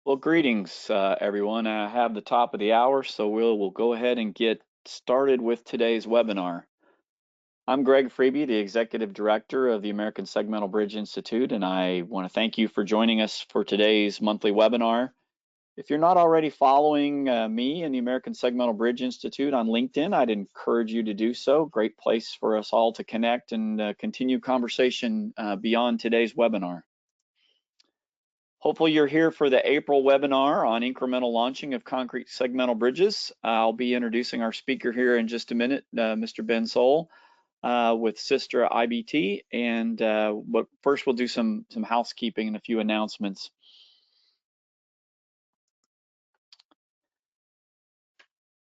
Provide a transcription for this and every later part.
Well, greetings, everyone. I have the top of the hour, so we'll go ahead and get started with today's webinar. I'm Greg Freeby, the Executive Director of the American Segmental Bridge Institute, and I want to thank you for joining us for today's monthly webinar. If you're not already following me and the American Segmental Bridge Institute on LinkedIn, I'd encourage you to do so. Great place for us all to connect and continue conversation beyond today's webinar. Hopefully you're here for the April webinar on incremental launching of concrete segmental bridges. I'll be introducing our speaker here in just a minute, Mr. Ben Soule with Sistra IBT. But first we'll do some housekeeping and a few announcements.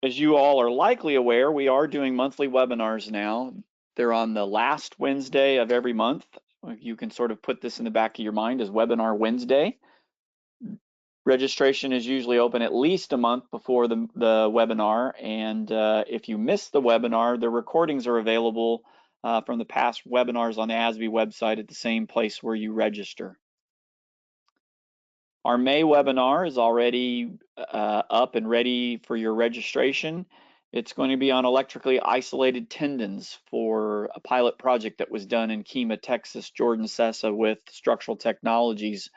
As you all are likely aware, we are doing monthly webinars now. They're on the last Wednesday of every month. You can sort of put this in the back of your mind as Webinar Wednesday. Registration is usually open at least a month before the webinar, and if you miss the webinar, the recordings are available from the past webinars on the ASBI website at the same place where you register. Our May webinar is already up and ready for your registration. It's going to be on electrically isolated tendons for a pilot project that was done in Kemah, Texas. Jordan Sessa with Structural Technologies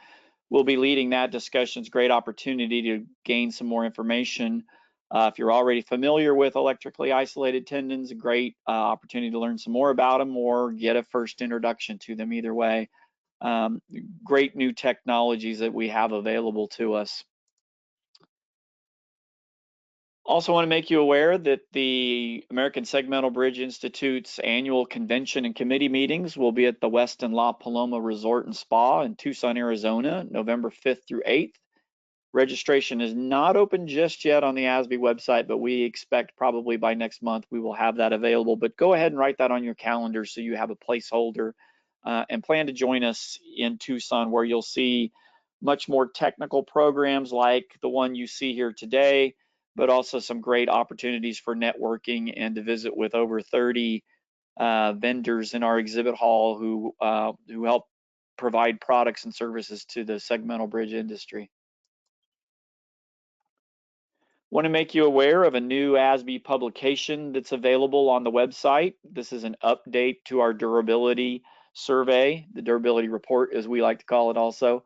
will be leading that discussion. It's a great opportunity to gain some more information. If you're already familiar with electrically isolated tendons, a great opportunity to learn some more about them or get a first introduction to them either way. Great new technologies that we have available to us. Also want to make you aware that the American Segmental Bridge Institute's annual convention and committee meetings will be at the Westin La Paloma Resort and Spa in Tucson, Arizona, November 5th through 8th. Registration is not open just yet on the ASBI website, but we expect probably by next month we will have that available. But go ahead and write that on your calendar so you have a placeholder and plan to join us in Tucson, where you'll see much more technical programs like the one you see here today, but also some great opportunities for networking and to visit with over 30 vendors in our exhibit hall who help provide products and services to the segmental bridge industry. Want to make you aware of a new ASBI publication that's available on the website. This is an update to our durability survey, the durability report as we like to call it also.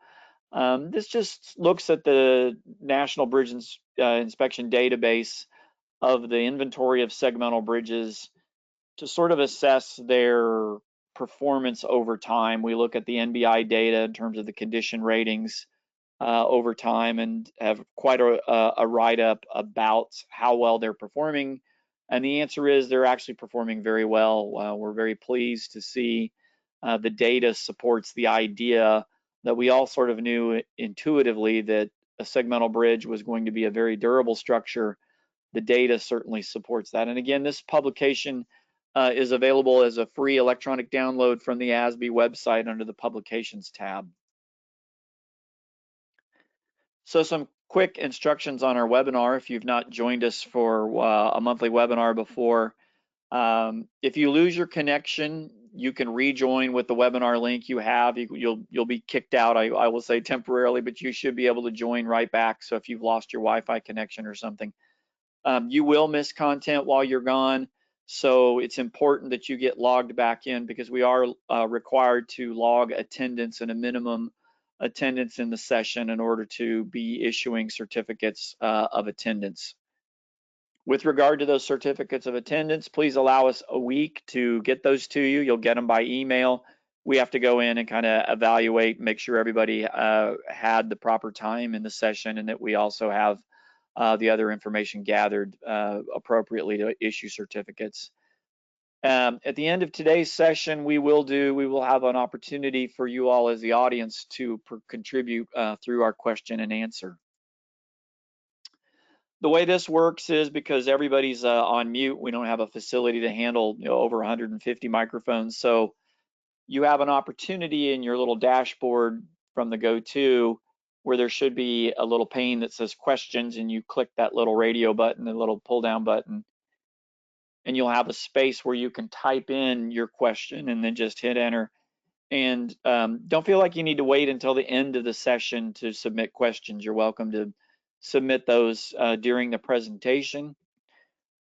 This just looks at the National Bridge Inspection Database of the inventory of segmental bridges to sort of assess their performance over time. We look at the NBI data in terms of the condition ratings over time and have quite a write-up about how well they're performing. And the answer is they're actually performing very well. We're very pleased to see the data supports the idea that we all sort of knew intuitively that a segmental bridge was going to be a very durable structure. The data certainly supports that. And again, this publication is available as a free electronic download from the ASBI website under the Publications tab. So some quick instructions on our webinar if you've not joined us for a monthly webinar before. If you lose your connection, you can rejoin with the webinar link you have. You'll be kicked out, I will say temporarily, but you should be able to join right back. So if you've lost your Wi-Fi connection or something, you will miss content while you're gone. So it's important that you get logged back in because we are required to log attendance and a minimum attendance in the session in order to be issuing certificates of attendance. With regard to those certificates of attendance, please allow us a week to get those to you. You'll get them by email. We have to go in and kind of evaluate, make sure everybody had the proper time in the session and that we also have the other information gathered appropriately to issue certificates. At the end of today's session, we will have an opportunity for you all as the audience to contribute through our question and answer. The way this works is because everybody's on mute, we don't have a facility to handle over 150 microphones. So you have an opportunity in your little dashboard from the go-to where there should be a little pane that says questions, and you click that little radio button, the little pull down button, and you'll have a space where you can type in your question and then just hit enter. And don't feel like you need to wait until the end of the session to submit questions. You're welcome to submit those during the presentation.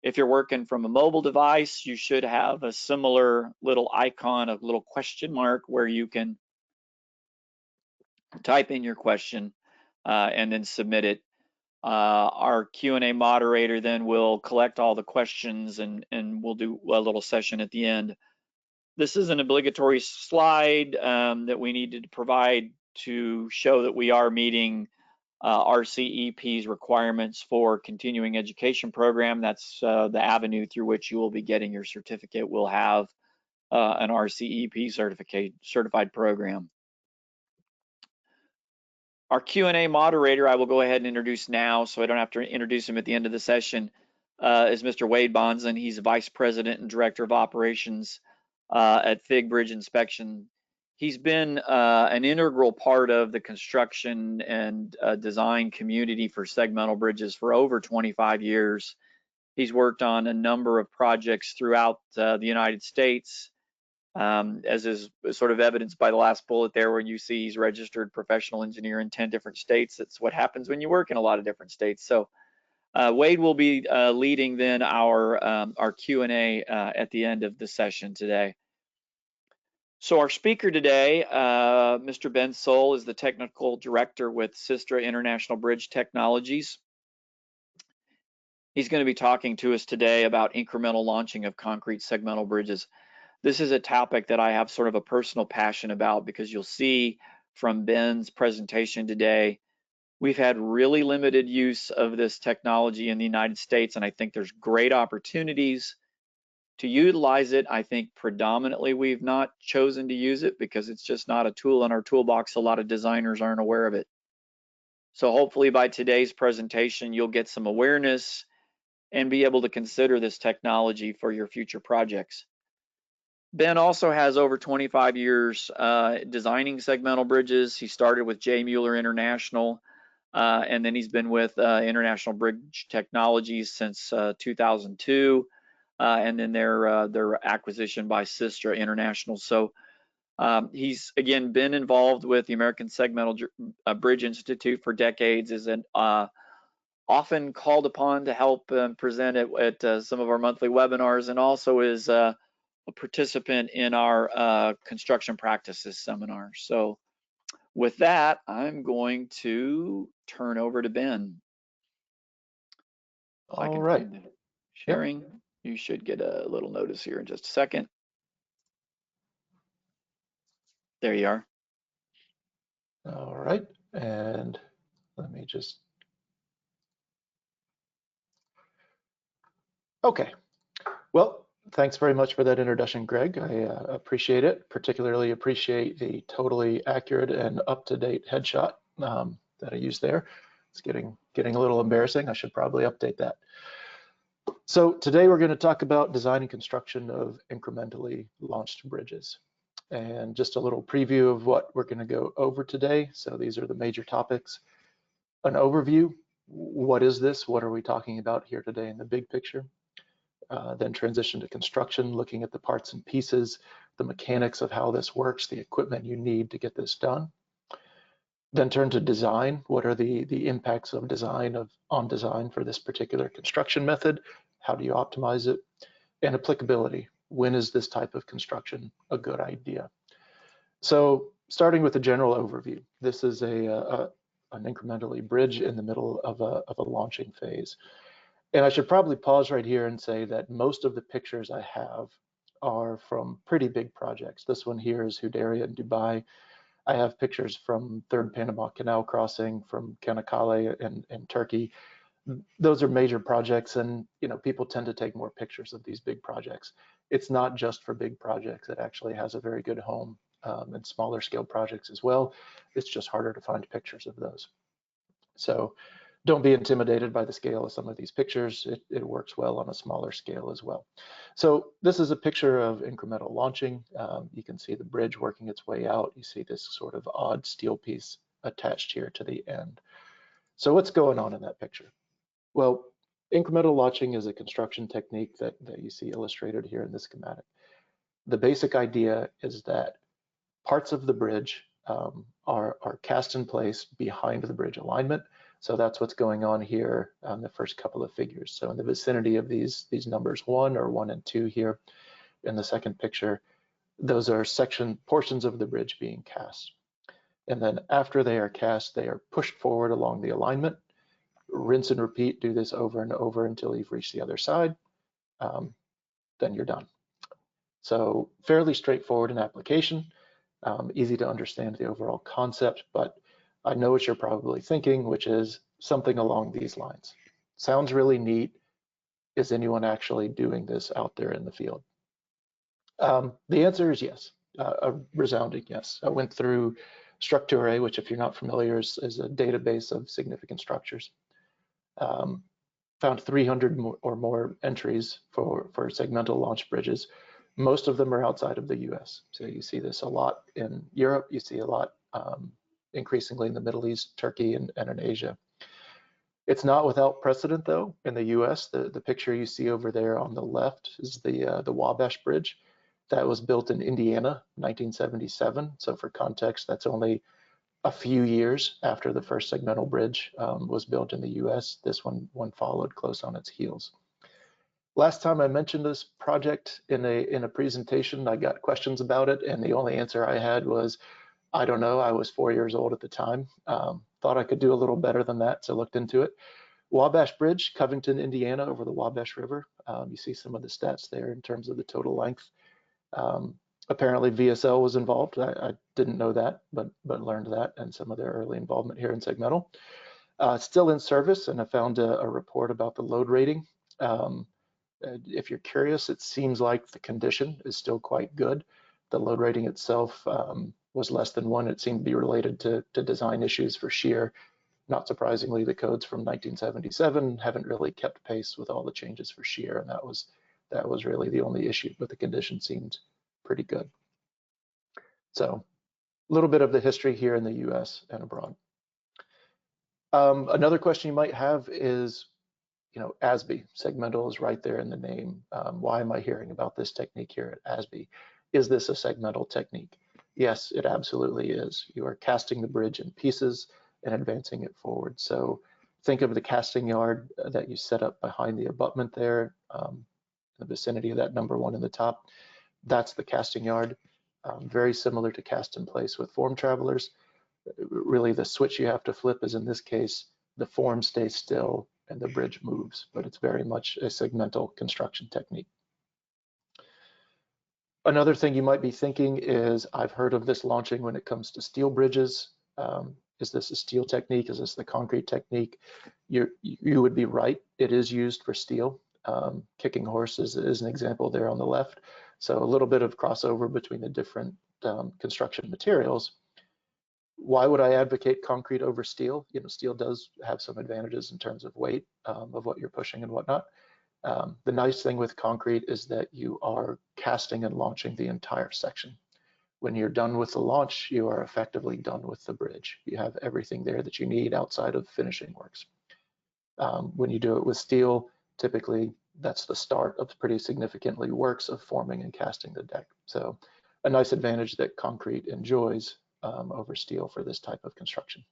If you're working from a mobile device, you should have a similar little icon, a little question mark where you can type in your question and then submit it. Our Q&A moderator then will collect all the questions and we'll do a little session at the end. This is an obligatory slide that we needed to provide to show that we are meeting RCEP's requirements for continuing education program. That's the avenue through which you will be getting your certificate. Will have an RCEP certified program. Our Q&A moderator, I will go ahead and introduce now, so I don't have to introduce him at the end of the session, is Mr. Wade Bonson. He's Vice President and Director of Operations at FIG Bridge Inspection. He's been an integral part of the construction and design community for segmental bridges for over 25 years. He's worked on a number of projects throughout the United States, as is sort of evidenced by the last bullet there, where you see he's registered professional engineer in 10 different states. That's what happens when you work in a lot of different states. So Wade will be leading then our Q&A at the end of the session today. So our speaker today, Mr. Ben Soule, is the Technical Director with Sistra International Bridge Technologies. He's going to be talking to us today about incremental launching of concrete segmental bridges. This is a topic that I have sort of a personal passion about, because you'll see from Ben's presentation today, we've had really limited use of this technology in the United States, and I think there's great opportunities to utilize it. I think predominantly we've not chosen to use it because it's just not a tool in our toolbox. A lot of designers aren't aware of it. So hopefully by today's presentation, you'll get some awareness and be able to consider this technology for your future projects. Ben also has over 25 years designing segmental bridges. He started with J. Mueller International, and then he's been with International Bridge Technologies since 2002. And then their acquisition by Sistra International. So he's again been involved with the American Segmental Bridge Institute for decades, is often called upon to help present at some of our monthly webinars, and also is a participant in our construction practices seminar. So with that, I'm going to turn over to Ben. All right. Sharing. Yep. You should get a little notice here in just a second. There you are. All right, and let me just, okay. Well, thanks very much for that introduction, Greg. I appreciate it, particularly appreciate the totally accurate and up-to-date headshot that I used there. It's getting a little embarrassing. I should probably update that. So today we're going to talk about design and construction of incrementally launched bridges. And just a little preview of what we're going to go over today. So these are the major topics. An overview, what is this? What are we talking about here today in the big picture? Then transition to construction, looking at the parts and pieces, the mechanics of how this works, the equipment you need to get this done. Then turn to design. What are the impacts of design on design for this particular construction method? How do you optimize it? And applicability. When is this type of construction a good idea? So starting with a general overview, this is an incrementally bridge in the middle of a launching phase. And I should probably pause right here and say that most of the pictures I have are from pretty big projects. This one here is Hudaria in Dubai. I have pictures from Third Panama Canal Crossing, from Kanakkale in Turkey. Those are major projects, and people tend to take more pictures of these big projects. It's not just for big projects. It actually has a very good home in smaller scale projects as well. It's just harder to find pictures of those. So don't be intimidated by the scale of some of these pictures. It works well on a smaller scale as well. So this is a picture of incremental launching. You can see the bridge working its way out. You see this sort of odd steel piece attached here to the end. So what's going on in that picture? Well, incremental launching is a construction technique that you see illustrated here in this schematic. The basic idea is that parts of the bridge are cast in place behind the bridge alignment. So that's what's going on here on the first couple of figures. So in the vicinity of these numbers 1 or 1 and 2 here in the second picture, those are portions of the bridge being cast. And then after they are cast, they are pushed forward along the alignment. Rinse and repeat, do this over and over until you've reached the other side. Then you're done. So fairly straightforward in application, easy to understand the overall concept, but I know what you're probably thinking, which is something along these lines. Sounds really neat. Is anyone actually doing this out there in the field? The answer is yes, a resounding yes. I went through Structure, which if you're not familiar is a database of significant structures. Found 300 or more entries for segmental launch bridges. Most of them are outside of the US. So you see this a lot in Europe, you see a lot increasingly in the Middle East, Turkey, and in Asia. It's not without precedent though in the US. The picture you see over there on the left is the Wabash Bridge. That was built in Indiana, 1977. So for context, that's only a few years after the first segmental bridge was built in the US. This one followed close on its heels. Last time I mentioned this project in a presentation, I got questions about it, and the only answer I had was, I don't know, I was 4 years old at the time. Thought I could do a little better than that, so looked into it. Wabash Bridge, Covington, Indiana, over the Wabash River. You see some of the stats there in terms of the total length. Apparently VSL was involved. I didn't know that, but learned that and some of their early involvement here in segmental. Still in service, and I found a report about the load rating. If you're curious, it seems like the condition is still quite good. The load rating itself was less than 1. It seemed to be related to design issues for shear. Not surprisingly, the codes from 1977 haven't really kept pace with all the changes for shear, and that was really the only issue, but the condition seemed pretty good. So a little bit of the history here in the US and abroad. Another question you might have is, ASBI, segmental is right there in the name. Why am I hearing about this technique here at ASBI? Is this a segmental technique? Yes, it absolutely is. You are casting the bridge in pieces and advancing it forward. So think of the casting yard that you set up behind the abutment there, in the vicinity of that number 1 in the top. That's the casting yard. Very similar to cast in place with form travelers. Really the switch you have to flip is, in this case, the form stays still and the bridge moves, but it's very much a segmental construction technique. Another thing you might be thinking is, I've heard of this launching when it comes to steel bridges. Is this a steel technique? Is this the concrete technique? You would be right. It is used for steel. Kicking horse is an example there on the left. So a little bit of crossover between the different construction materials. Why would I advocate concrete over steel? Steel does have some advantages in terms of weight of what you're pushing and whatnot. The nice thing with concrete is that you are casting and launching the entire section. When you're done with the launch, you are effectively done with the bridge. You have everything there that you need outside of finishing works. When you do it with steel, typically that's the start of pretty significantly works of forming and casting the deck. So a nice advantage that concrete enjoys over steel for this type of construction.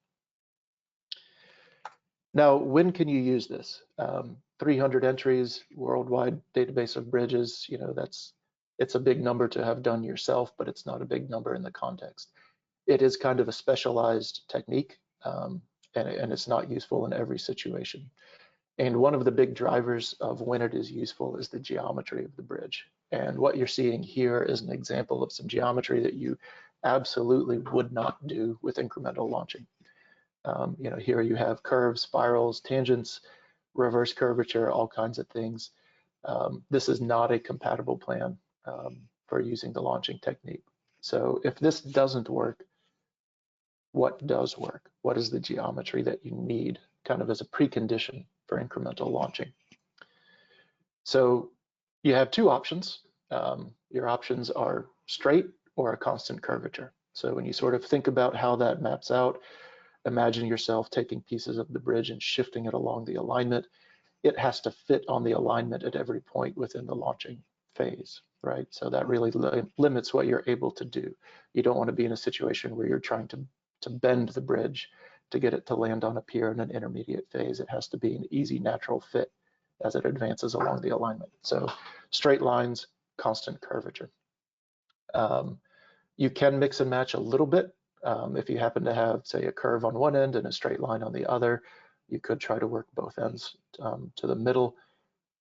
Now, when can you use this? 300 entries, worldwide database of bridges, it's a big number to have done yourself, but it's not a big number in the context. It is kind of a specialized technique, and it's not useful in every situation. And one of the big drivers of when it is useful is the geometry of the bridge. And what you're seeing here is an example of some geometry that you absolutely would not do with incremental launching. Here you have curves, spirals, tangents, reverse curvature, all kinds of things. This is not a compatible plan for using the launching technique. So if this doesn't work, what does work? What is the geometry that you need kind of as a precondition for incremental launching? So you have two options. Your options are straight or a constant curvature. So when you sort of think about how that maps out, imagine yourself taking pieces of the bridge and shifting it along the alignment. It has to fit on the alignment at every point within the launching phase. right? So that really limits what you're able to do. You don't want to be in a situation where you're trying to bend the bridge to get it to land on a pier in an intermediate phase. It has to be an easy, natural fit as it advances along the alignment. So straight lines, constant curvature. You can mix and match a little bit. If you happen to have, say, a curve on one end and a straight line on the other, you could try to work both ends to the middle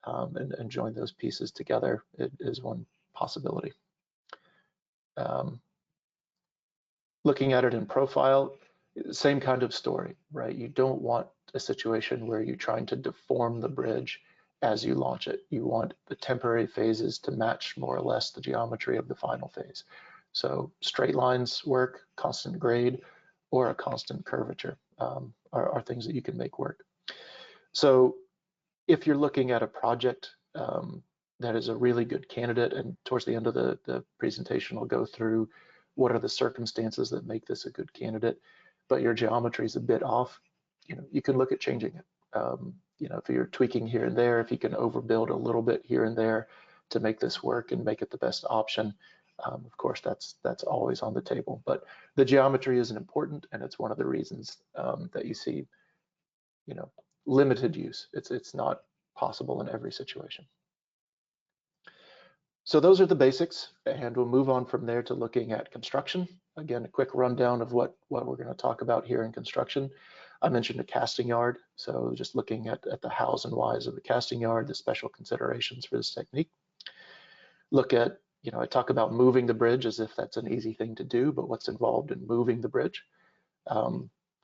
and join those pieces together. It is one possibility. Looking at it in profile, same kind of story, right? You don't want a situation where you're trying to deform the bridge as you launch it. You want the temporary phases to match more or less the geometry of the final phase. So straight lines work, constant grade, or a constant curvature are things that you can make work. So if you're looking at a project that is a really good candidate, and towards the end of the presentation, I'll go through what are the circumstances that make this a good candidate, but your geometry is a bit off, you can look at changing it. If you're tweaking here and there, if you can overbuild a little bit here and there to make this work and make it the best option, of course, that's always on the table. But the geometry isn't important, and it's one of the reasons that you see, limited use. It's not possible in every situation. So those are the basics, and we'll move on from there to looking at construction. Again, a quick rundown of what we're going to talk about here in construction. I mentioned a casting yard, so just looking at the hows and whys of the casting yard, the special considerations for this technique. Look at, I talk about moving the bridge as if that's an easy thing to do, but what's involved in moving the bridge.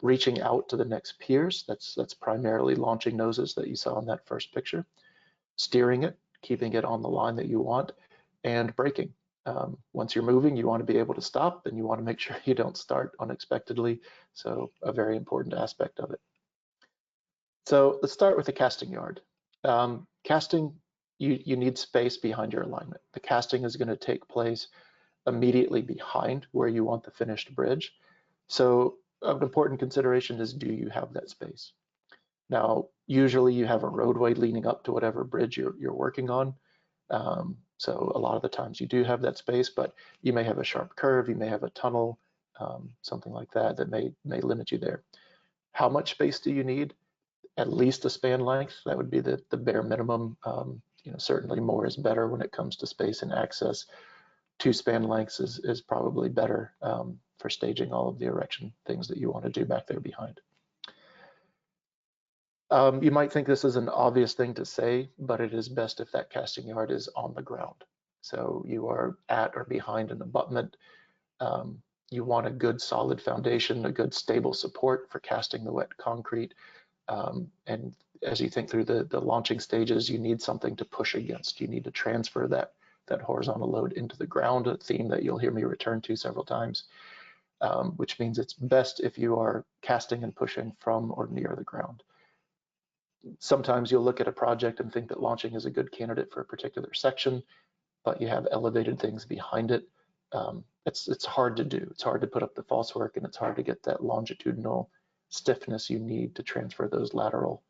Reaching out to the next piers, that's primarily launching noses that you saw in that first picture. Steering it, keeping it on the line that you want, and braking. Once you're moving, you want to be able to stop, and you want to make sure you don't start unexpectedly. So a very important aspect of it. So let's start with the casting yard. Casting, you need space behind your alignment. The casting is going to take place immediately behind where you want the finished bridge. So an important consideration is, do you have that space? Now, usually you have a roadway leading up to whatever bridge you're working on. So a lot of the times you do have that space, but you may have a sharp curve, you may have a tunnel, something like that may limit you there. How much space do you need? At least a span length. That would be the bare minimum. Certainly more is better when it comes to space and access. 2 span lengths is probably better for staging all of the erection things that you want to do back there behind. You might think this is an obvious thing to say, but it is best if that casting yard is on the ground. So you are at or behind an abutment. You want a good solid foundation, a good stable support for casting the wet concrete. And as you think through the launching stages, you need something to push against. You need to transfer that horizontal load into the ground, a theme that you'll hear me return to several times, which means it's best if you are casting and pushing from or near the ground. Sometimes you'll look at a project and think that launching is a good candidate for a particular section, but you have elevated things behind it. It's hard to do. It's hard to put up the false work, and it's hard to get that longitudinal stiffness you need to transfer those lateral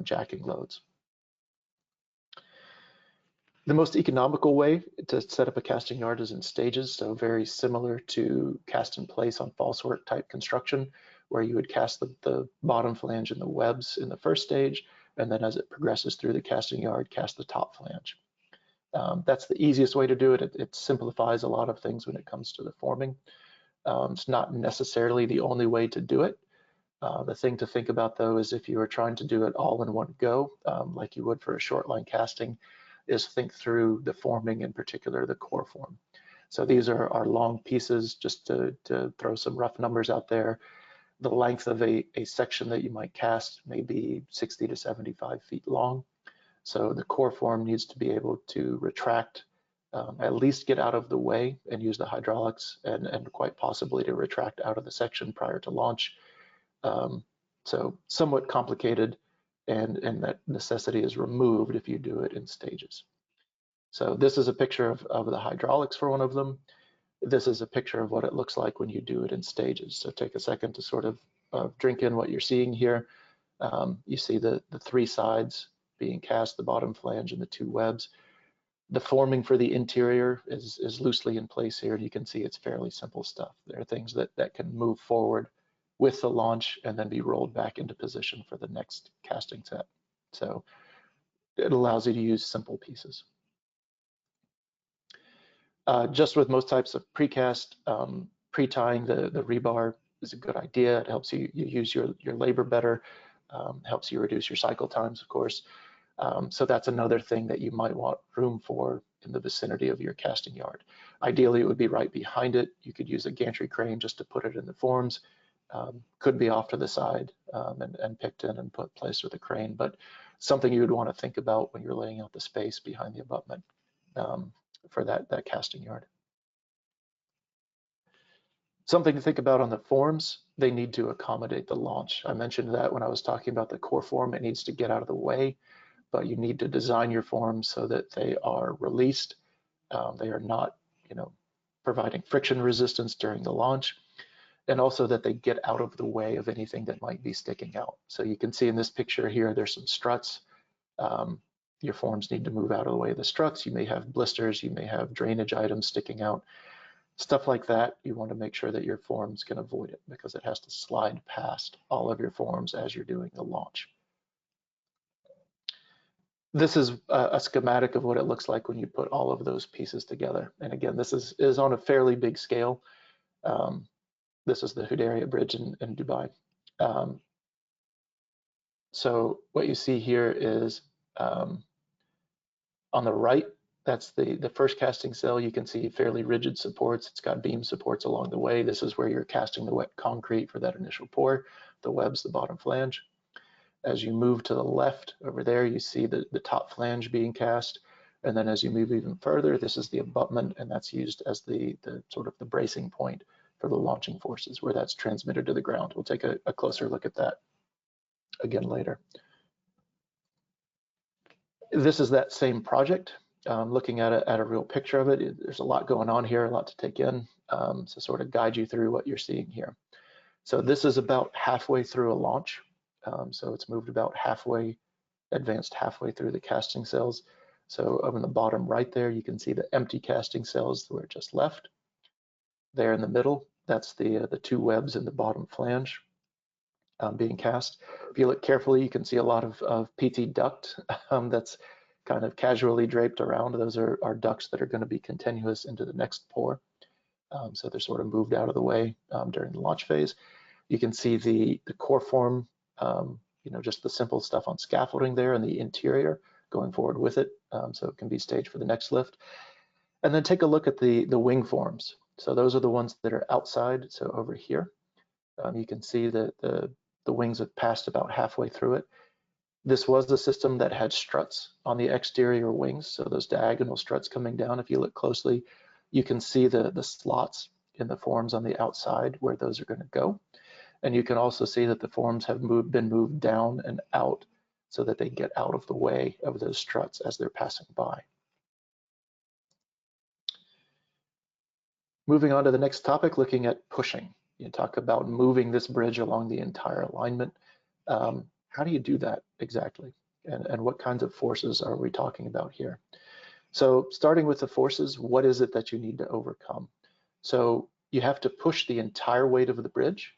jacking loads. The most economical way to set up a casting yard is in stages, so very similar to cast in place on false work type construction, where you would cast the bottom flange and the webs in the first stage, and then as it progresses through the casting yard, cast the top flange. That's the easiest way to do it. It simplifies a lot of things when it comes to the forming. It's not necessarily the only way to do it. The thing to think about, though, is if you are trying to do it all in one go, like you would for a short line casting, is think through the forming, in particular the core form. So these are our long pieces, just to throw some rough numbers out there. The length of a section that you might cast may be 60 to 75 feet long. So the core form needs to be able to retract, at least get out of the way and use the hydraulics, and quite possibly to retract out of the section prior to launch. So somewhat complicated, and that necessity is removed if you do it in stages. So this is a picture of the hydraulics for one of them. This is a picture of what it looks like when you do it in stages. So take a second to sort of drink in what you're seeing here. You see the 3 sides being cast, the bottom flange and the 2 webs. The forming for the interior is loosely in place here. You can see it's fairly simple stuff. There are things that can move forward with the launch and then be rolled back into position for the next casting set. So it allows you to use simple pieces. Just with most types of precast, pre-tying the rebar is a good idea. It helps you use your labor better, helps you reduce your cycle times, of course. So that's another thing that you might want room for in the vicinity of your casting yard. Ideally, it would be right behind it. You could use a gantry crane just to put it in the forms. Could be off to the side and picked in and placed with a crane, but something you would want to think about when you're laying out the space behind the abutment for that casting yard. Something to think about on the forms, they need to accommodate the launch. I mentioned that when I was talking about the core form, it needs to get out of the way, but you need to design your forms so that they are released. They are not, providing friction resistance during the launch, and also that they get out of the way of anything that might be sticking out. So you can see in this picture here, there's some struts. Your forms need to move out of the way of the struts. You may have blisters, you may have drainage items sticking out. Stuff like that, you want to make sure that your forms can avoid it because it has to slide past all of your forms as you're doing the launch. This is a schematic of what it looks like when you put all of those pieces together. And again, this is on a fairly big scale. This is the Hudaria Bridge in Dubai. So what you see here is on the right, that's the first casting cell. You can see fairly rigid supports. It's got beam supports along the way. This is where you're casting the wet concrete for that initial pour. The web's the bottom flange. As you move to the left over there, you see the top flange being cast. And then as you move even further, this is the abutment, and that's used as the sort of the bracing point for the launching forces where that's transmitted to the ground. We'll take a closer look at that again later. This is that same project. Looking at a real picture of it, there's a lot going on here, a lot to take in, to sort of guide you through what you're seeing here. So this is about halfway through a launch. So it's moved about halfway, advanced halfway through the casting cells. So up in the bottom right there, you can see the empty casting cells where it just left. There in the middle, that's the two webs in the bottom flange being cast. If you look carefully, you can see a lot of PT duct that's kind of casually draped around. Those are ducts that are going to be continuous into the next pour. So they're sort of moved out of the way during the launch phase. You can see the core form, just the simple stuff on scaffolding there and the interior going forward with it, so it can be staged for the next lift. And then take a look at the wing forms. So those are the ones that are outside. So over here, you can see that the wings have passed about halfway through it. This was a system that had struts on the exterior wings, so those diagonal struts coming down. If you look closely, you can see the slots in the forms on the outside where those are going to go. And you can also see that the forms have been moved down and out so that they get out of the way of those struts as they're passing by. Moving on to the next topic, looking at pushing. You talk about moving this bridge along the entire alignment. How do you do that exactly? And what kinds of forces are we talking about here? So starting with the forces, what is it that you need to overcome? So you have to push the entire weight of the bridge,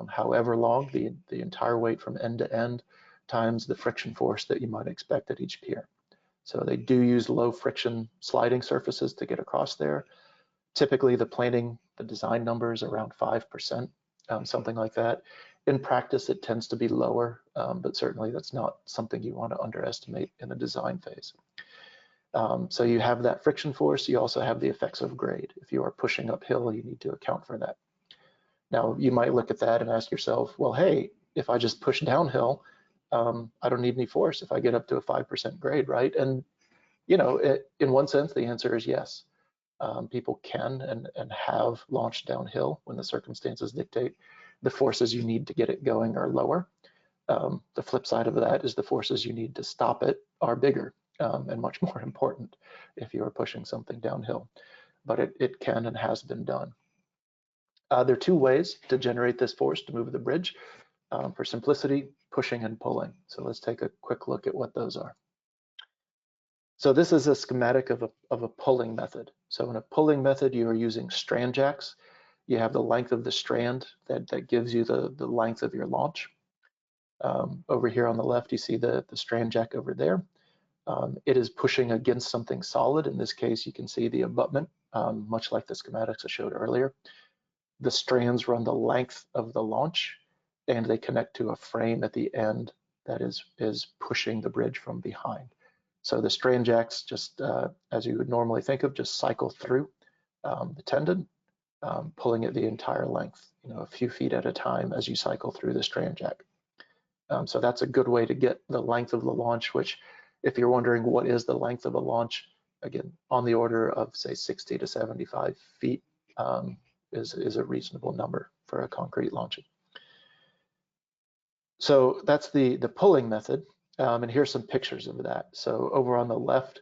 however long, the entire weight from end to end, times the friction force that you might expect at each pier. So they do use low friction sliding surfaces to get across there. Typically the design number is around 5%, something like that. In practice, it tends to be lower, but certainly that's not something you want to underestimate in the design phase. So you have that friction force. You also have the effects of grade. If you are pushing uphill, you need to account for that. Now, you might look at that and ask yourself, well, hey, if I just push downhill, I don't need any force if I get up to a 5% grade, right? And, in one sense, the answer is yes. People can and have launched downhill when the circumstances dictate. The forces you need to get it going are lower. The flip side of that is the forces you need to stop it are bigger and much more important if you are pushing something downhill. But it can and has been done. There are two ways to generate this force to move the bridge. For simplicity, pushing and pulling. So let's take a quick look at what those are. So this is a schematic of a pulling method. So in a pulling method, you are using strand jacks. You have the length of the strand that gives you the length of your launch. Over here on the left, you see the strand jack over there. It is pushing against something solid. In this case, you can see the abutment, much like the schematics I showed earlier. The strands run the length of the launch, and they connect to a frame at the end that is pushing the bridge from behind. So the strand jacks, just as you would normally think of, just cycle through the tendon, pulling it the entire length, a few feet at a time as you cycle through the strand jack. So that's a good way to get the length of the launch, which, if you're wondering what is the length of a launch, again, on the order of, say, 60 to 75 feet is a reasonable number for a concrete launching. So that's the pulling method. And here's some pictures of that. So over on the left,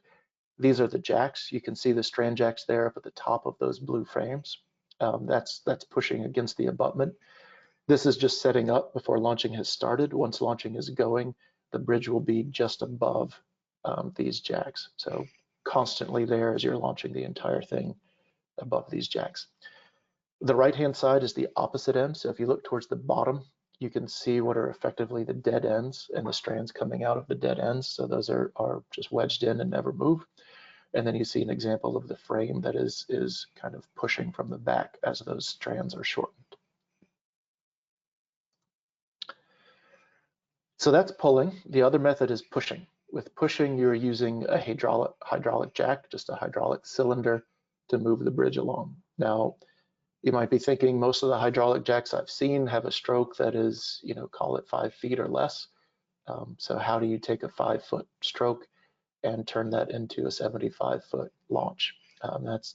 these are the jacks. You can see the strand jacks there up at the top of those blue frames. That's pushing against the abutment. This is just setting up before launching has started. Once launching is going, the bridge will be just above these jacks. So constantly there as you're launching the entire thing above these jacks. The right-hand side is the opposite end. So if you look towards the bottom, you can see what are effectively the dead ends and the strands coming out of the dead ends. So those are just wedged in and never move. And then you see an example of the frame that is kind of pushing from the back as those strands are shortened. So that's pulling. The other method is pushing. With pushing, you're using a hydraulic jack, just a hydraulic cylinder to move the bridge along. Now, you might be thinking most of the hydraulic jacks I've seen have a stroke that is, call it 5 feet or less. So how do you take a 5-foot stroke and turn that into a 75-foot launch?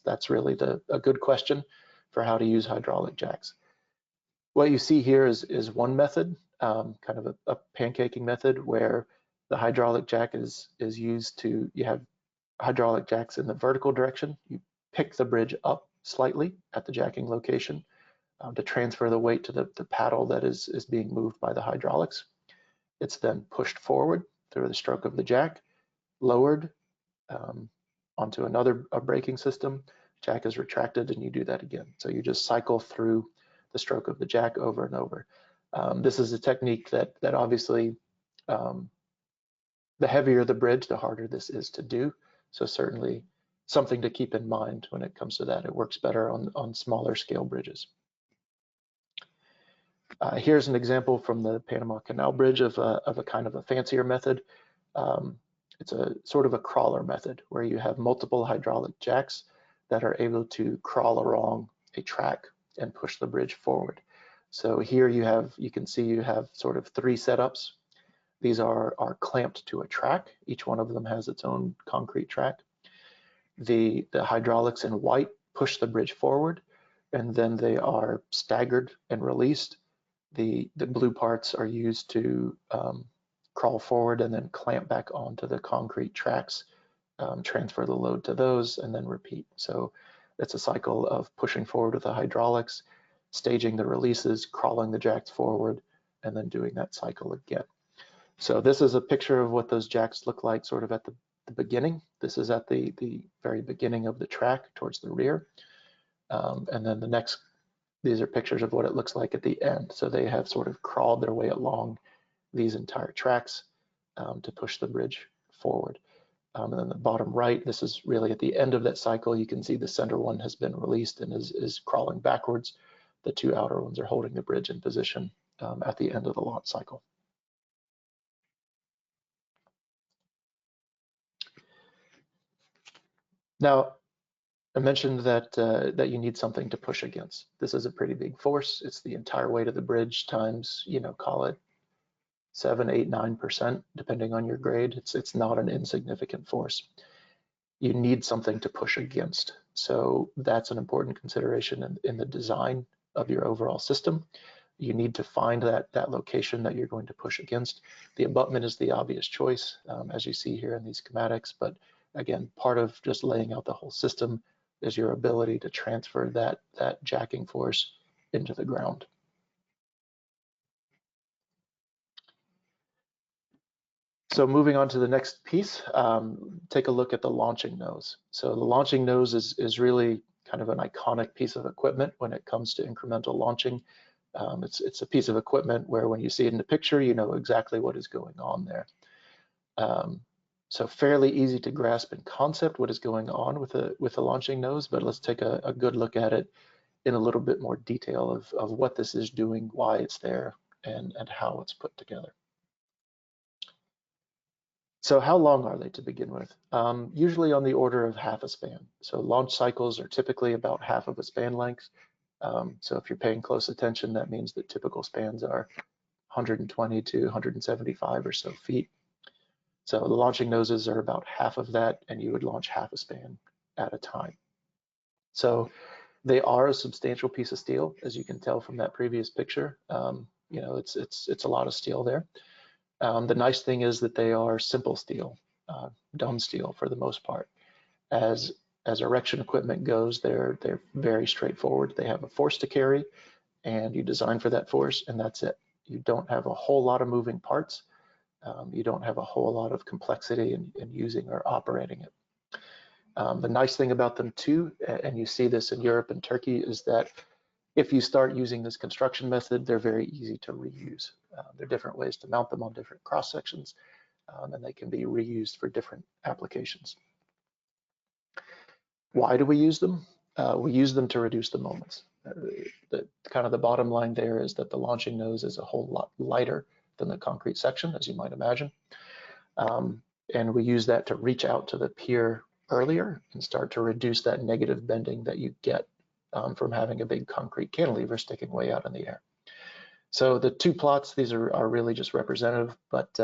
That's really a good question for how to use hydraulic jacks. What you see here is one method, kind of a pancaking method, where the hydraulic jack is used to, you have hydraulic jacks in the vertical direction. You pick the bridge up slightly at the jacking location to transfer the weight to the paddle that is being moved by the hydraulics. It's then pushed forward through the stroke of the jack, lowered onto another braking system. Jack is retracted, and you do that again. So you just cycle through the stroke of the jack over and over. This is a technique that obviously, the heavier the bridge, the harder this is to do. So certainly something to keep in mind when it comes to that. It works better on smaller scale bridges. Here's an example from the Panama Canal Bridge of a kind of a fancier method. It's a sort of a crawler method where you have multiple hydraulic jacks that are able to crawl along a track and push the bridge forward. So here you can see you have sort of 3 setups. These are clamped to a track. Each one of them has its own concrete track. The hydraulics in white push the bridge forward, and then they are staggered and released. The blue parts are used to crawl forward and then clamp back onto the concrete tracks, transfer the load to those, and then repeat. So it's a cycle of pushing forward with the hydraulics, staging the releases, crawling the jacks forward, and then doing that cycle again. So this is a picture of what those jacks look like sort of at the beginning. This is at the very beginning of the track towards the rear. And then these are pictures of what it looks like at the end. So they have sort of crawled their way along these entire tracks to push the bridge forward. And then the bottom right, this is really at the end of that cycle. You can see the center one has been released and is crawling backwards. The 2 outer ones are holding the bridge in position at the end of the launch cycle. Now, I mentioned that you need something to push against. This is a pretty big force. It's the entire weight of the bridge times, call it 7, 8, 9%, depending on your grade. It's not an insignificant force. You need something to push against. So that's an important consideration in the design of your overall system. You need to find that location that you're going to push against. The abutment is the obvious choice, as you see here in these schematics, but again, part of just laying out the whole system is your ability to transfer that jacking force into the ground. So moving on to the next piece, take a look at the launching nose. So the launching nose is really kind of an iconic piece of equipment when it comes to incremental launching. It's a piece of equipment where when you see it in the picture, you know exactly what is going on there. So fairly easy to grasp in concept what is going on with the launching nose, but let's take a good look at it in a little bit more detail of what this is doing, why it's there, and how it's put together. So how long are they to begin with? Usually on the order of half a span. So launch cycles are typically about half of a span length. So if you're paying close attention, that means that typical spans are 120 to 175 or so feet. So the launching noses are about half of that, and you would launch half a span at a time. So they are a substantial piece of steel, as you can tell from that previous picture. You know, it's a lot of steel there. The nice thing is that they are simple steel, dumb steel for the most part. As erection equipment goes, they're very straightforward. They have a force to carry, and you design for that force, and that's it. You don't have a whole lot of moving parts. You don't have a whole lot of complexity in using or operating it. The nice thing about them too, and you see this in Europe and Turkey, is that if you start using this construction method, they're very easy to reuse. There are different ways to mount them on different cross sections, and they can be reused for different applications. Why do we use them? We use them to reduce the moments. The bottom line there is that the launching nose is a whole lot lighter than the concrete section, as you might imagine. And we use that to reach out to the pier earlier and start to reduce that negative bending that you get from having a big concrete cantilever sticking way out in the air. So the two plots, these are really just representative, but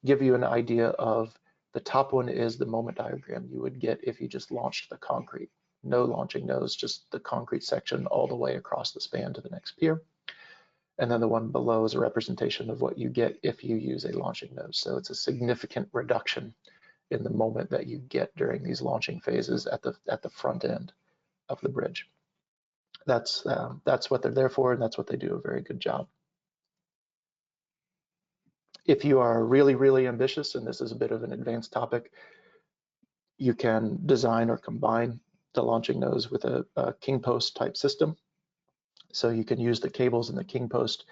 give you an idea of the top one is the moment diagram you would get if you just launched the concrete. No launching nose, just the concrete section all the way across the span to the next pier. And then the one below is a representation of what you get if you use a launching nose. So it's a significant reduction in the moment that you get during these launching phases at the front end of the bridge. That's what they're there for, and that's what they do a very good job. If you are really, really ambitious, and this is a bit of an advanced topic, you can design or combine the launching nose with a king post type system. So you can use the cables in the king post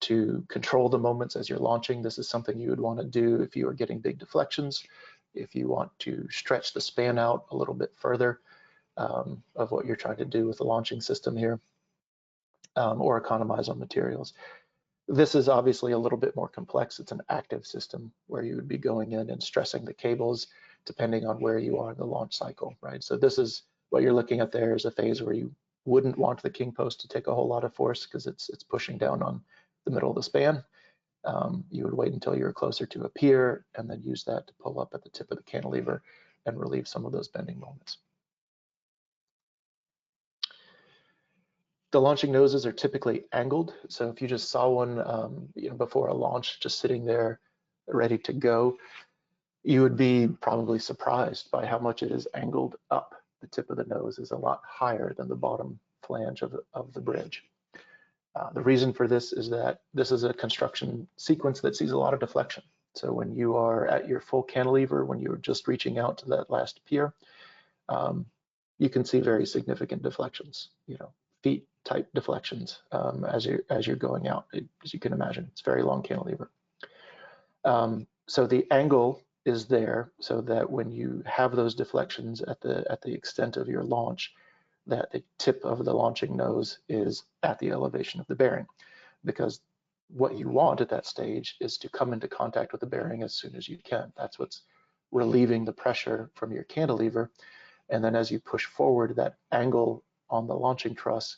to control the moments as you're launching. This is something you would want to do if you are getting big deflections, if you want to stretch the span out a little bit further of what you're trying to do with the launching system here, or economize on materials. This is obviously a little bit more complex. It's an active system where you would be going in and stressing the cables depending on where you are in the launch cycle, right? So this is what you're looking at there is a phase where you wouldn't want the king post to take a whole lot of force because it's pushing down on the middle of the span. You would wait until you're closer to a pier and then use that to pull up at the tip of the cantilever and relieve some of those bending moments. The launching noses are typically angled. So if you just saw one before a launch just sitting there ready to go, you would be probably surprised by how much it is angled up. The tip of the nose is a lot higher than the bottom flange of the bridge. The reason for this is that this is a construction sequence that sees a lot of deflection. So when you are at your full cantilever, when you're just reaching out to that last pier, you can see very significant deflections, feet type deflections as you're going out. As you can imagine, it's very long cantilever. So the angle is there so that when you have those deflections at the extent of your launch, that the tip of the launching nose is at the elevation of the bearing, because what you want at that stage is to come into contact with the bearing as soon as you can. That's what's relieving the pressure from your cantilever. And then as you push forward, that angle on the launching truss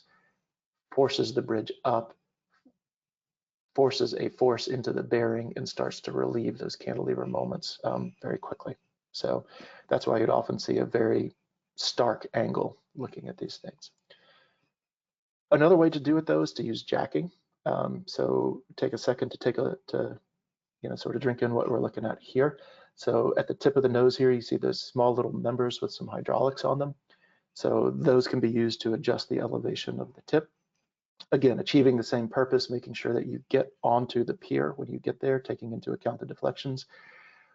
forces the bridge up, forces a force into the bearing, and starts to relieve those cantilever moments very quickly. So that's why you'd often see a very stark angle looking at these things. Another way to do it though is to use jacking. So take a second to sort of drink in what we're looking at here. So at the tip of the nose here, you see those small little members with some hydraulics on them. So those can be used to adjust the elevation of the tip. Again, achieving the same purpose, making sure that you get onto the pier when you get there, taking into account the deflections.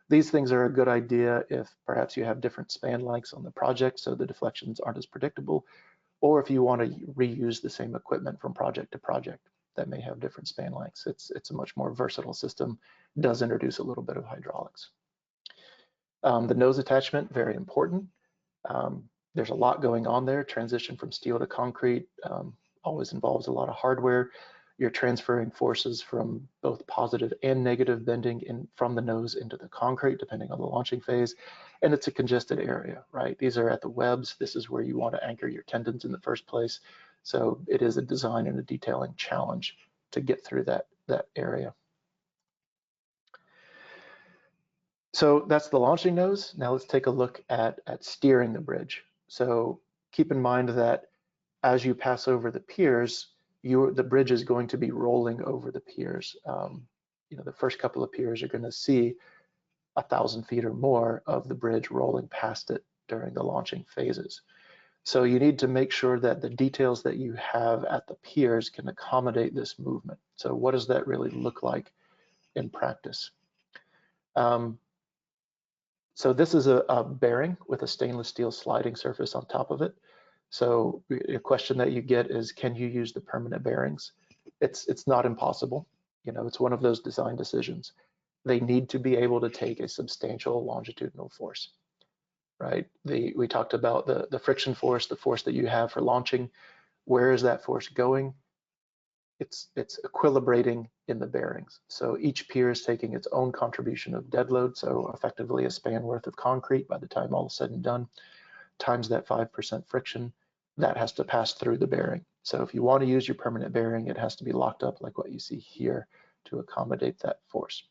These things are a good idea if perhaps you have different span lengths on the project, so the deflections aren't as predictable, or if you want to reuse the same equipment from project to project that may have different span lengths. It's a much more versatile system, does introduce a little bit of hydraulics. The nose attachment, very important. There's a lot going on there. Transition from steel to concrete always involves a lot of hardware. You're transferring forces from both positive and negative bending from the nose into the concrete, depending on the launching phase. And it's a congested area, right? These are at the webs. This is where you want to anchor your tendons in the first place. So it is a design and a detailing challenge to get through that area. So that's the launching nose. Now let's take a look at steering the bridge. So keep in mind that as you pass over the piers, the bridge is going to be rolling over the piers. The first couple of piers are going to see 1,000 feet or more of the bridge rolling past it during the launching phases. So you need to make sure that the details that you have at the piers can accommodate this movement. So what does that really look like in practice? So this is a bearing with a stainless steel sliding surface on top of it. So a question that you get is, can you use the permanent bearings? It's not impossible. It's one of those design decisions. They need to be able to take a substantial longitudinal force, right? We talked about the friction force, the force that you have for launching. Where is that force going? It's equilibrating in the bearings. So each pier is taking its own contribution of dead load, so effectively a span worth of concrete by the time all is said and done, times that 5% friction, that has to pass through the bearing. So if you want to use your permanent bearing, it has to be locked up like what you see here to accommodate that force.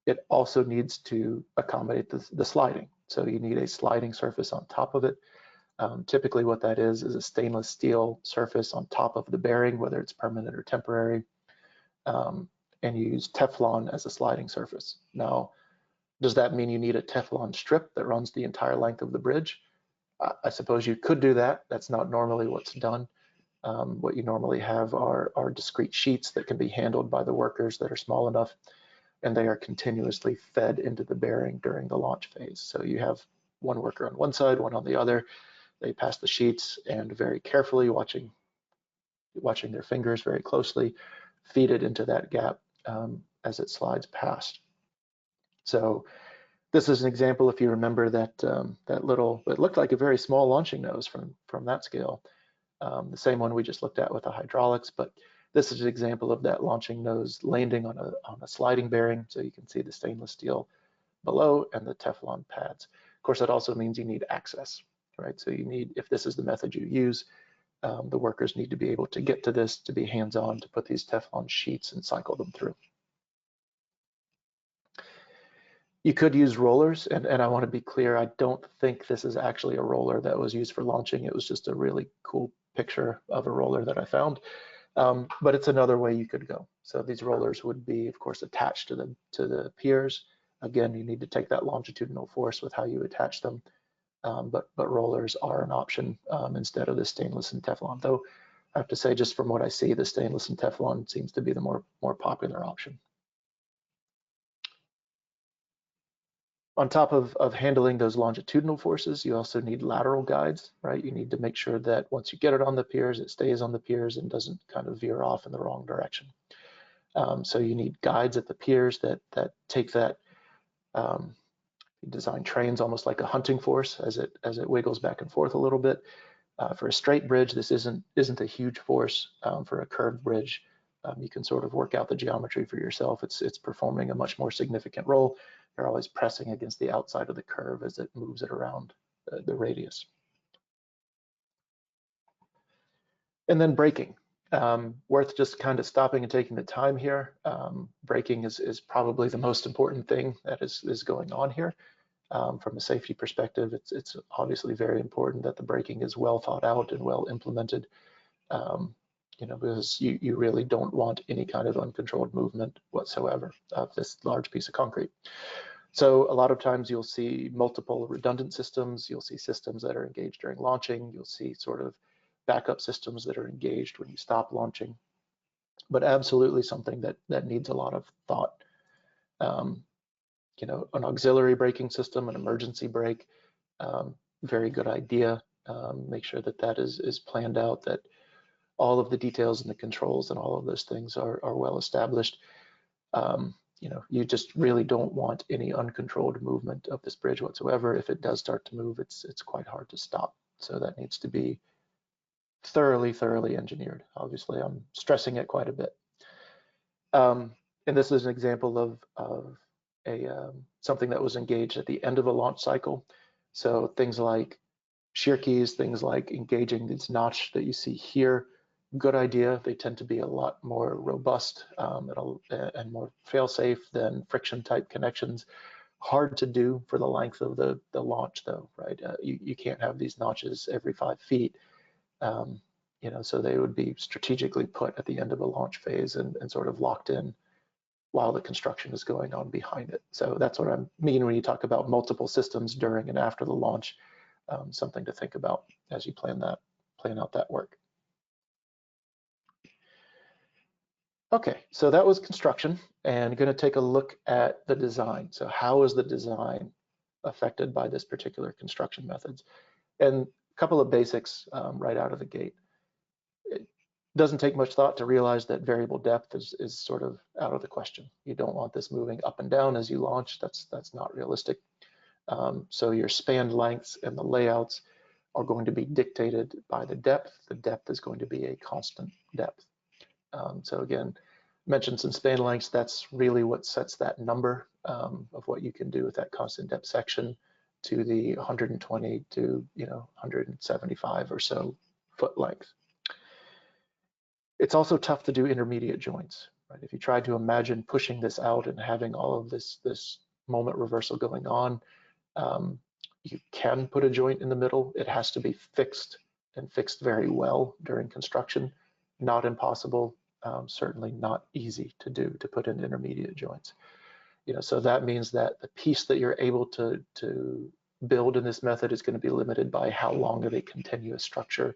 It also needs to accommodate the sliding. So you need a sliding surface on top of it. Typically what that is a stainless steel surface on top of the bearing, whether it's permanent or temporary, and you use Teflon as a sliding surface. Now, does that mean you need a Teflon strip that runs the entire length of the bridge? I suppose you could do that. That's not normally what's done. What you normally have are discrete sheets that can be handled by the workers that are small enough, and they are continuously fed into the bearing during the launch phase. So you have one worker on one side, one on the other. They pass the sheets and very carefully, watching their fingers very closely, feed it into that gap as it slides past. So this is an example, if you remember that little, it looked like a very small launching nose from that scale. The same one we just looked at with the hydraulics, but this is an example of that launching nose landing on a sliding bearing. So you can see the stainless steel below and the Teflon pads. Of course, that also means you need access, right? So you need, if this is the method you use, the workers need to be able to get to this, to be hands-on, to put these Teflon sheets and cycle them through. You could use rollers, and I want to be clear, I don't think this is actually a roller that was used for launching. It was just a really cool picture of a roller that I found, but it's another way you could go. So these rollers would be, of course, attached to the piers. Again, you need to take that longitudinal force with how you attach them, but rollers are an option instead of the stainless and Teflon. Though I have to say, just from what I see, the stainless and Teflon seems to be the more popular option. On top of handling those longitudinal forces, you also need lateral guides, right? You need to make sure that once you get it on the piers, it stays on the piers and doesn't kind of veer off in the wrong direction. So you need guides at the piers that take that, design trains almost like a hunting force as it wiggles back and forth a little bit. For a straight bridge, this isn't a huge force. For a curved bridge, you can sort of work out the geometry for yourself. It's performing a much more significant role. You're always pressing against the outside of the curve as it moves it around the radius. And then braking. Worth just kind of stopping and taking the time here. Braking is probably the most important thing that is going on here. From a safety perspective, it's obviously very important that the braking is well thought out and well implemented. Because you really don't want any kind of uncontrolled movement whatsoever of this large piece of concrete. So a lot of times you'll see multiple redundant systems. You'll see systems that are engaged during launching. You'll see sort of backup systems that are engaged when you stop launching, but absolutely something that needs a lot of thought. You know, an auxiliary braking system, an emergency brake, very good idea. Make sure that that is planned out, that all of the details and the controls and all of those things are well established. You know, you just really don't want any uncontrolled movement of this bridge whatsoever. If it does start to move, it's quite hard to stop. So that needs to be thoroughly engineered. Obviously, I'm stressing it quite a bit. And this is an example of a something that was engaged at the end of a launch cycle. So things like shear keys, things like engaging this notch that you see here, good idea. They tend to be a lot more robust and more fail-safe than friction type connections. Hard to do for the length of the launch though, right? You can't have these notches every 5 feet. You know, so they would be strategically put at the end of a launch phase and sort of locked in while the construction is going on behind it. So that's what I mean when you talk about multiple systems during and after the launch, something to think about as you plan out that work. Okay, so that was construction, and going to take a look at the design. So how is the design affected by this particular construction methods? And a couple of basics right out of the gate. It doesn't take much thought to realize that variable depth is sort of out of the question. You don't want this moving up and down as you launch. That's not realistic. So your span lengths and the layouts are going to be dictated by the depth. The depth is going to be a constant depth. So again, mentioned some span lengths. That's really what sets that number of what you can do with that constant depth section to the 120 to 175 or so foot length. It's also tough to do intermediate joints, right? If you try to imagine pushing this out and having all of this moment reversal going on, you can put a joint in the middle. It has to be fixed and fixed very well during construction. Not impossible, certainly not easy to do, to put in intermediate joints. So that means that the piece that you're able to build in this method is going to be limited by how long of a continuous structure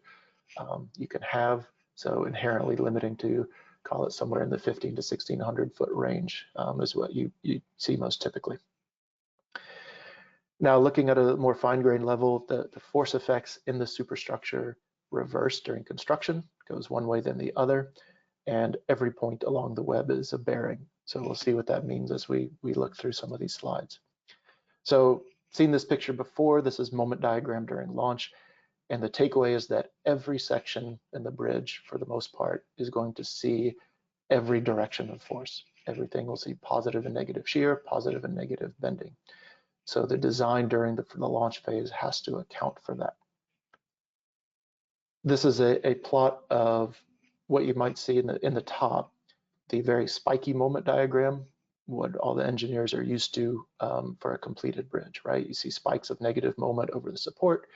you can have. So inherently limiting to, call it somewhere in the 15 to 1600 foot range is what you see most typically. Now, looking at a more fine-grained level, the force effects in the superstructure reverse during construction, goes one way then the other, and every point along the web is a bearing. So we'll see what that means as we look through some of these slides. So seen this picture before, this is moment diagram during launch, and the takeaway is that every section in the bridge, for the most part, is going to see every direction of force. Everything will see positive and negative shear, positive and negative bending. So the design during the launch phase has to account for that. This is a plot of what you might see in the top, the very spiky moment diagram, what all the engineers are used to for a completed bridge, right? You see spikes of negative moment over the support,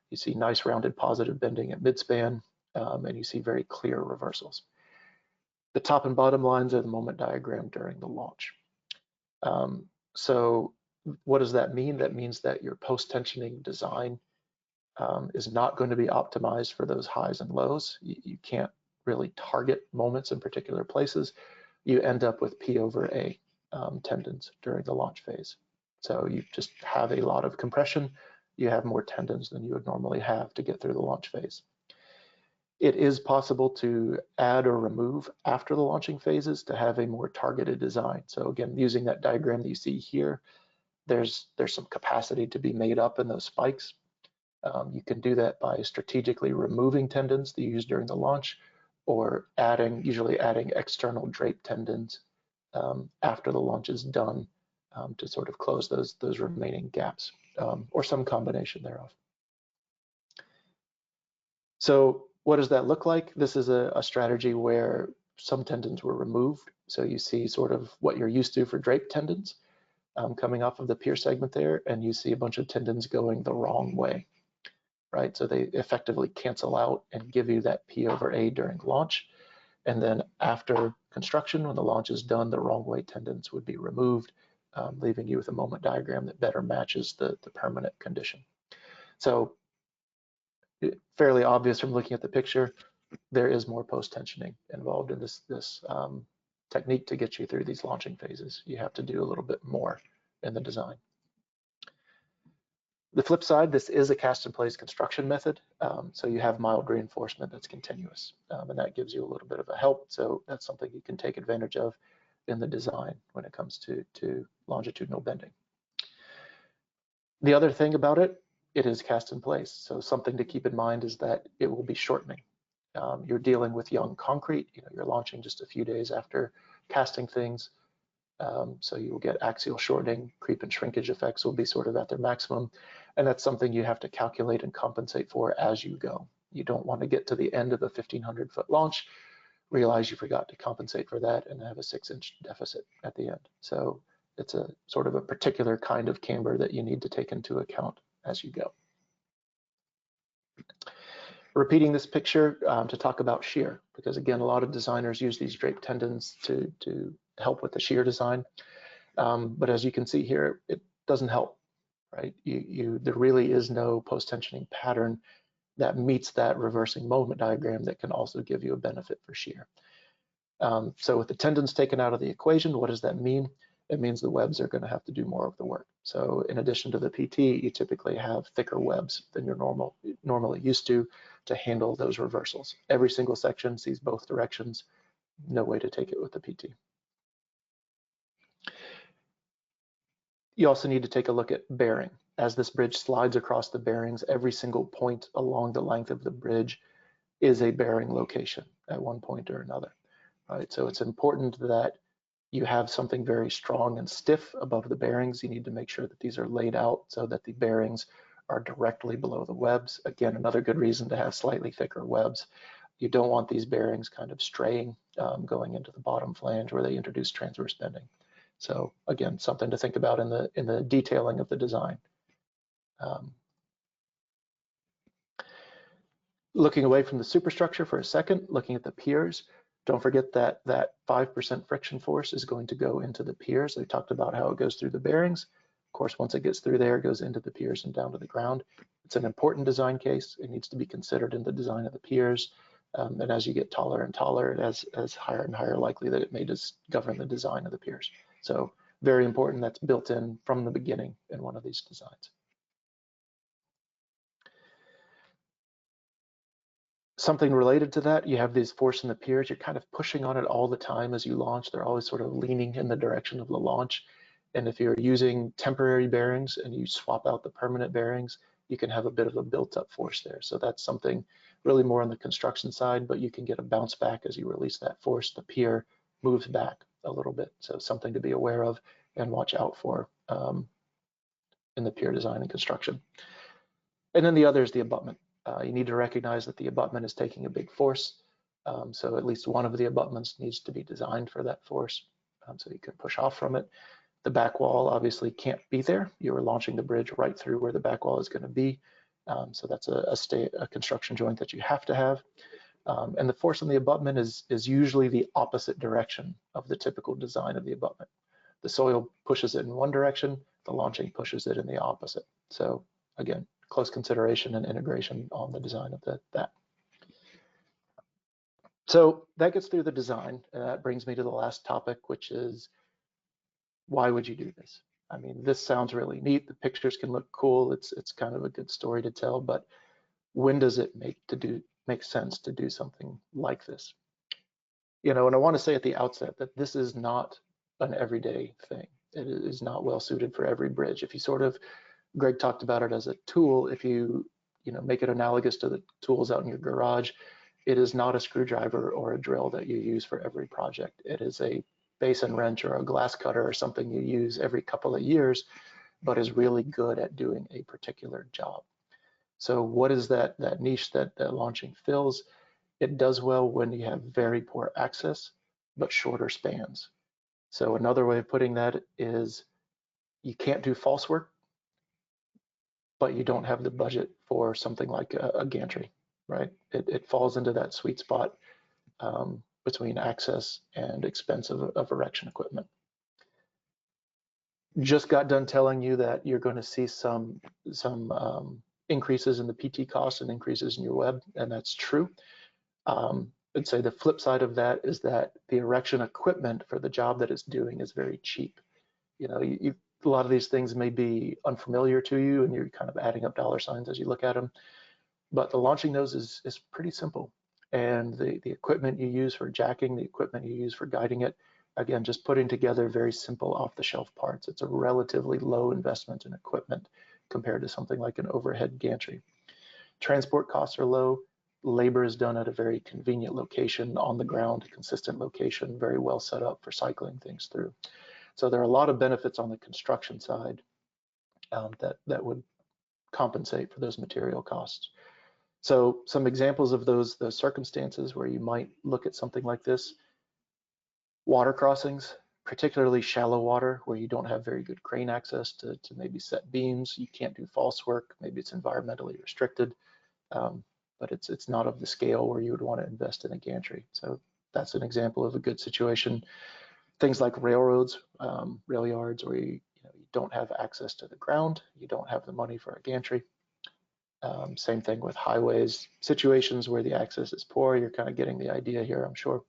you see nice rounded positive bending at midspan, and you see very clear reversals. The top and bottom lines are the moment diagram during the launch. So what does that mean? That means that your post-tensioning design is not going to be optimized for those highs and lows. You can't really target moments in particular places. You end up with P over A tendons during the launch phase. So you just have a lot of compression. You have more tendons than you would normally have to get through the launch phase. It is possible to add or remove after the launching phases to have a more targeted design. So again, using that diagram that you see here, there's some capacity to be made up in those spikes. You can do that by strategically removing tendons that you use during the launch, or usually adding external drape tendons after the launch is done to sort of close those remaining gaps, or some combination thereof. So what does that look like? This is a strategy where some tendons were removed. So you see sort of what you're used to for drape tendons coming off of the pier segment there, and you see a bunch of tendons going the wrong way, right? So they effectively cancel out and give you that P over A during launch. And then after construction, when the launch is done, the wrong way tendons would be removed, leaving you with a moment diagram that better matches the permanent condition. So fairly obvious from looking at the picture, there is more post-tensioning involved in this technique to get you through these launching phases. You have to do a little bit more in the design. The flip side, this is a cast-in-place construction method, so you have mild reinforcement that's continuous, and that gives you a little bit of a help. So that's something you can take advantage of in the design when it comes to longitudinal bending. The other thing about it, it is cast in place. So something to keep in mind is that it will be shortening. You're dealing with young concrete. You're launching just a few days after casting things. So you will get axial shortening, creep and shrinkage effects will be sort of at their maximum. And that's something you have to calculate and compensate for as you go. You don't want to get to the end of a 1,500-foot launch, realize you forgot to compensate for that, and have a 6-inch deficit at the end. So it's a sort of a particular kind of camber that you need to take into account as you go. Repeating this picture to talk about shear, because again, a lot of designers use these drape tendons to help with the shear design. But as you can see here, it doesn't help, right? There really is no post-tensioning pattern that meets that reversing moment diagram that can also give you a benefit for shear. So with the tendons taken out of the equation, what does that mean? It means the webs are going to have to do more of the work. So in addition to the PT, you typically have thicker webs than you're normally used to handle those reversals. Every single section sees both directions. No way to take it with the PT. You also need to take a look at bearing. As this bridge slides across the bearings, every single point along the length of the bridge is a bearing location at one point or another. Right? So it's important that you have something very strong and stiff above the bearings. You need to make sure that these are laid out so that the bearings are directly below the webs. Again, another good reason to have slightly thicker webs. You don't want these bearings kind of straying, going into the bottom flange where they introduce transverse bending. So again, something to think about in the detailing of the design. Looking away from the superstructure for a second, looking at the piers, don't forget that 5% friction force is going to go into the piers. I talked about how it goes through the bearings. Of course, once it gets through there, it goes into the piers and down to the ground. It's an important design case. It needs to be considered in the design of the piers. And as you get taller and taller, it has higher and higher likely that it may just govern the design of the piers. So very important, that's built in from the beginning in one of these designs. Something related to that, you have these force in the piers. You're kind of pushing on it all the time as you launch. They're always sort of leaning in the direction of the launch. And if you're using temporary bearings and you swap out the permanent bearings, you can have a bit of a built-up force there. So that's something really more on the construction side, but you can get a bounce back as you release that force. The pier moves back a little bit. So something to be aware of and watch out for in the pier design and construction. And then the other is the abutment. You need to recognize that the abutment is taking a big force. So at least one of the abutments needs to be designed for that force so you can push off from it. The back wall obviously can't be there. You are launching the bridge right through where the back wall is going to be. So that's a construction joint that you have to have. And the force on the abutment is usually the opposite direction of the typical design of the abutment. The soil pushes it in one direction, the launching pushes it in the opposite. So again, close consideration and integration on the design of that. So that gets through the design, and that brings me to the last topic, which is why would you do this? I mean, this sounds really neat. The pictures can look cool. It's kind of a good story to tell, but when does it make sense to do something like this? And I want to say at the outset that this is not an everyday thing. It is not well suited for every bridge. If you Greg talked about it as a tool. If you make it analogous to the tools out in your garage, it is not a screwdriver or a drill that you use for every project. It is a basin wrench or a glass cutter or something you use every couple of years, but is really good at doing a particular job. So what is that niche that launching fills? It does well when you have very poor access, but shorter spans. So another way of putting that is you can't do false work, but you don't have the budget for something like a gantry, right? It falls into that sweet spot between access and expense of erection equipment. Just got done telling you that you're going to see some increases in the PT costs and increases in your web, and that's true. I'd say the flip side of that is that the erection equipment for the job that it's doing is very cheap. You know, a lot of these things may be unfamiliar to you, and you're kind of adding up dollar signs as you look at them. But the launching those is pretty simple. And the equipment you use for jacking, the equipment you use for guiding it, again, just putting together very simple off-the-shelf parts. It's a relatively low investment in equipment compared to something like an overhead gantry. Transport costs are low. Labor is done at a very convenient location, on the ground, consistent location, very well set up for cycling things through. So there are a lot of benefits on the construction side that would compensate for those material costs. So some examples of those circumstances where you might look at something like this: water crossings, particularly shallow water where you don't have very good crane access to maybe set beams. You can't do false work. Maybe it's environmentally restricted, but it's not of the scale where you would want to invest in a gantry. So that's an example of a good situation. Things like railroads, rail yards, where you don't have access to the ground, you don't have the money for a gantry. Same thing with highways, situations where the access is poor. You're kind of getting the idea here, I'm sure.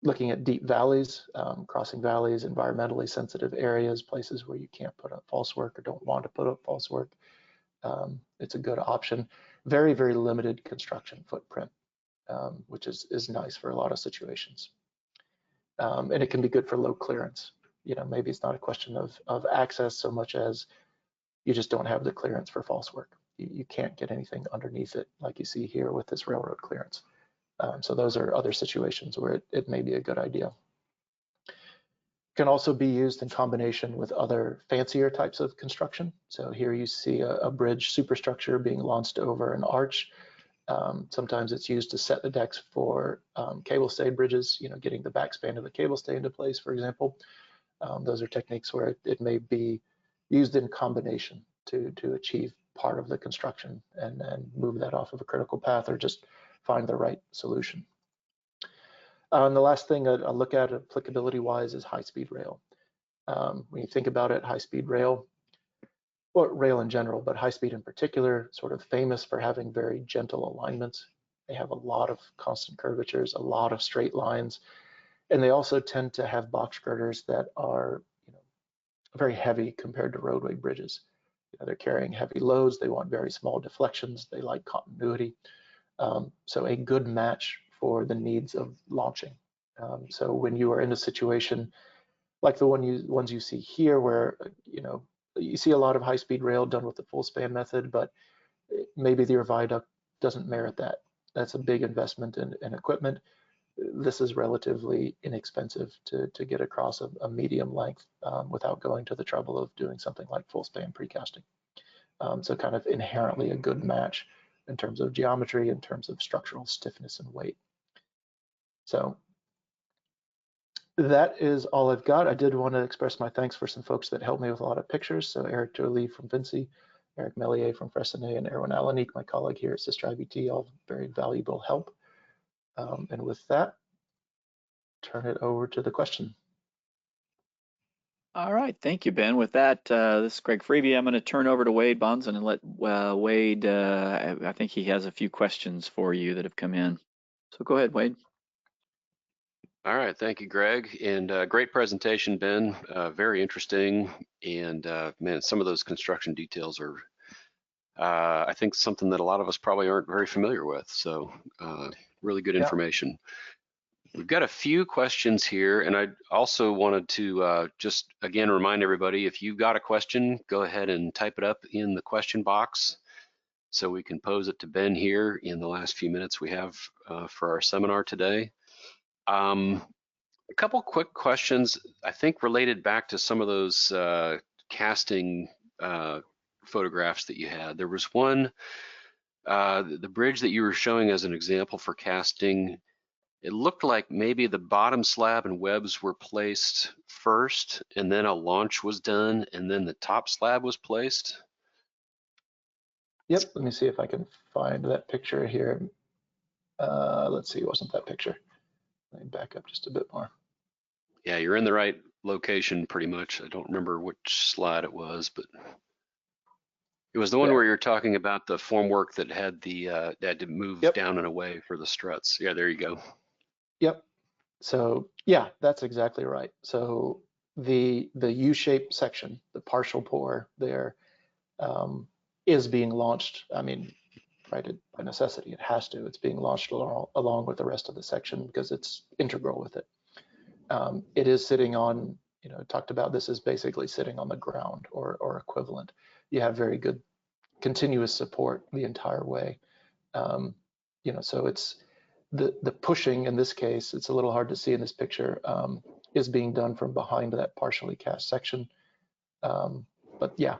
Looking at deep valleys, crossing valleys, environmentally sensitive areas, places where you can't put up false work or don't want to put up false work. It's a good option. Very, very limited construction footprint, which is nice for a lot of situations. And it can be good for low clearance. You know, maybe it's not a question of access so much as you just don't have the clearance for false work. You can't get anything underneath it like you see here with this railroad clearance. So those are other situations where it may be a good idea. Can also be used in combination with other fancier types of construction. So here you see a bridge superstructure being launched over an arch. Sometimes it's used to set the decks for cable stay bridges, you know, getting the backspan of the cable stay into place, for example. Those are techniques where it may be used in combination to achieve part of the construction and move that off of a critical path or just find the right solution. And the last thing I'll look at applicability-wise is high-speed rail. When you think about it, high-speed rail, or rail in general, but high-speed in particular, sort of famous for having very gentle alignments. They have a lot of constant curvatures, a lot of straight lines, and they also tend to have box girders that are, you know, very heavy compared to roadway bridges. You know, they're carrying heavy loads. They want very small deflections. They like continuity. So a good match for the needs of launching. So when you are in a situation like the ones you see here, where you see a lot of high-speed rail done with the full span method, but maybe your viaduct doesn't merit that. That's a big investment in equipment. This is relatively inexpensive to get across a medium length without going to the trouble of doing something like full span precasting. So kind of inherently a good match in terms of geometry, in terms of structural stiffness and weight. So that is all I've got. I did want to express my thanks for some folks that helped me with a lot of pictures. So Eric Jolie from Vinci, Eric Mellier from Freycinet, and Erwin Alanik, my colleague here at Sister IBT, all very valuable help. And with that, turn it over to the question. All right, thank you, Ben. With that, this is Greg Freeby. I'm going to turn over to Wade Bonson and let Wade, I think he has a few questions for you that have come in. So go ahead, Wade. All right, thank you, Greg, and great presentation, Ben. Very interesting, and man, some of those construction details are, I think, something that a lot of us probably aren't very familiar with. So really good information. We've got a few questions here, and I also wanted to just again remind everybody, if you've got a question, go ahead and type it up in the question box so we can pose it to Ben here in the last few minutes we have for our seminar today. A couple quick questions, I think related back to some of those casting photographs that you had. There was one, the bridge that you were showing as an example for casting. It looked like maybe the bottom slab and webs were placed first, and then a launch was done, and then the top slab was placed. Yep, let me see if I can find that picture here. Let's see, it wasn't that picture. Let me back up just a bit more. Yeah, you're in the right location pretty much. I don't remember which slide it was, but. It was the one there. where you're talking about the formwork that had the that had to move Yep, down and away for the struts. Yeah, there you go. yep. So yeah, that's exactly right. So the U-shaped section, the partial pour there, is being launched. I mean, right, by necessity, it has to. It's being launched along with the rest of the section because it's integral with it. It is sitting on, talked about this is basically sitting on the ground or equivalent. You have very good continuous support the entire way. So it's the pushing in this case, it's a little hard to see in this picture, is being done from behind that partially cast section. But yeah,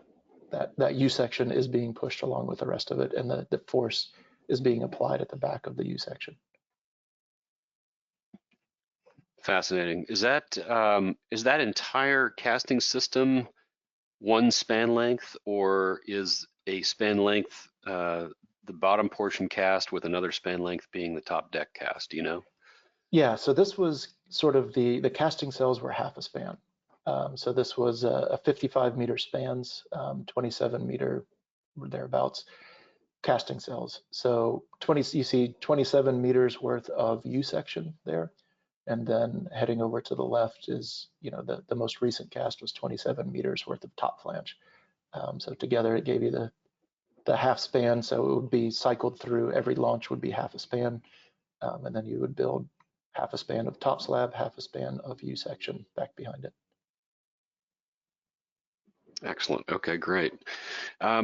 that U section is being pushed along with the rest of it, and the force is being applied at the back of the U section. Fascinating. Is that entire casting system one span length, or is a span length the bottom portion cast with another span length being the top deck cast? Do you know? Yeah, so this was sort of the casting cells were half a span. So this was a 55 meter spans, 27 meter thereabouts casting cells. So you see 27 meters worth of U section there. And then heading over to the left is, the most recent cast was 27 meters worth of top flange. So together it gave you the half span. So it would be cycled through, every launch would be half a span. And then you would build half a span of top slab, half a span of U section back behind it. Excellent. Okay, great.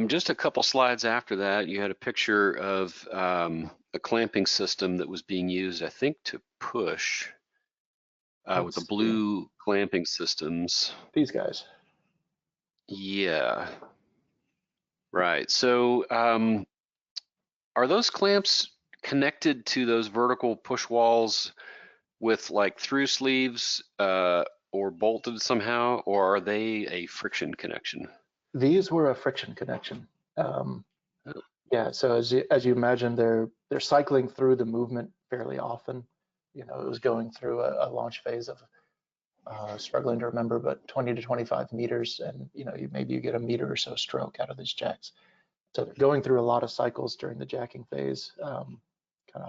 Just a couple slides after that, you had a picture of a clamping system that was being used, I think, to push with the blue clamping systems. These guys. Yeah. Right. So are those clamps connected to those vertical push walls with like through sleeves or bolted somehow, or are they a friction connection? These were a friction connection. Oh, Yeah, so as you imagine, they're cycling through the movement fairly often. It was going through a launch phase of struggling to remember, but 20 to 25 meters, and maybe you get a meter or so stroke out of these jacks. So they're going through a lot of cycles during the jacking phase. Kind of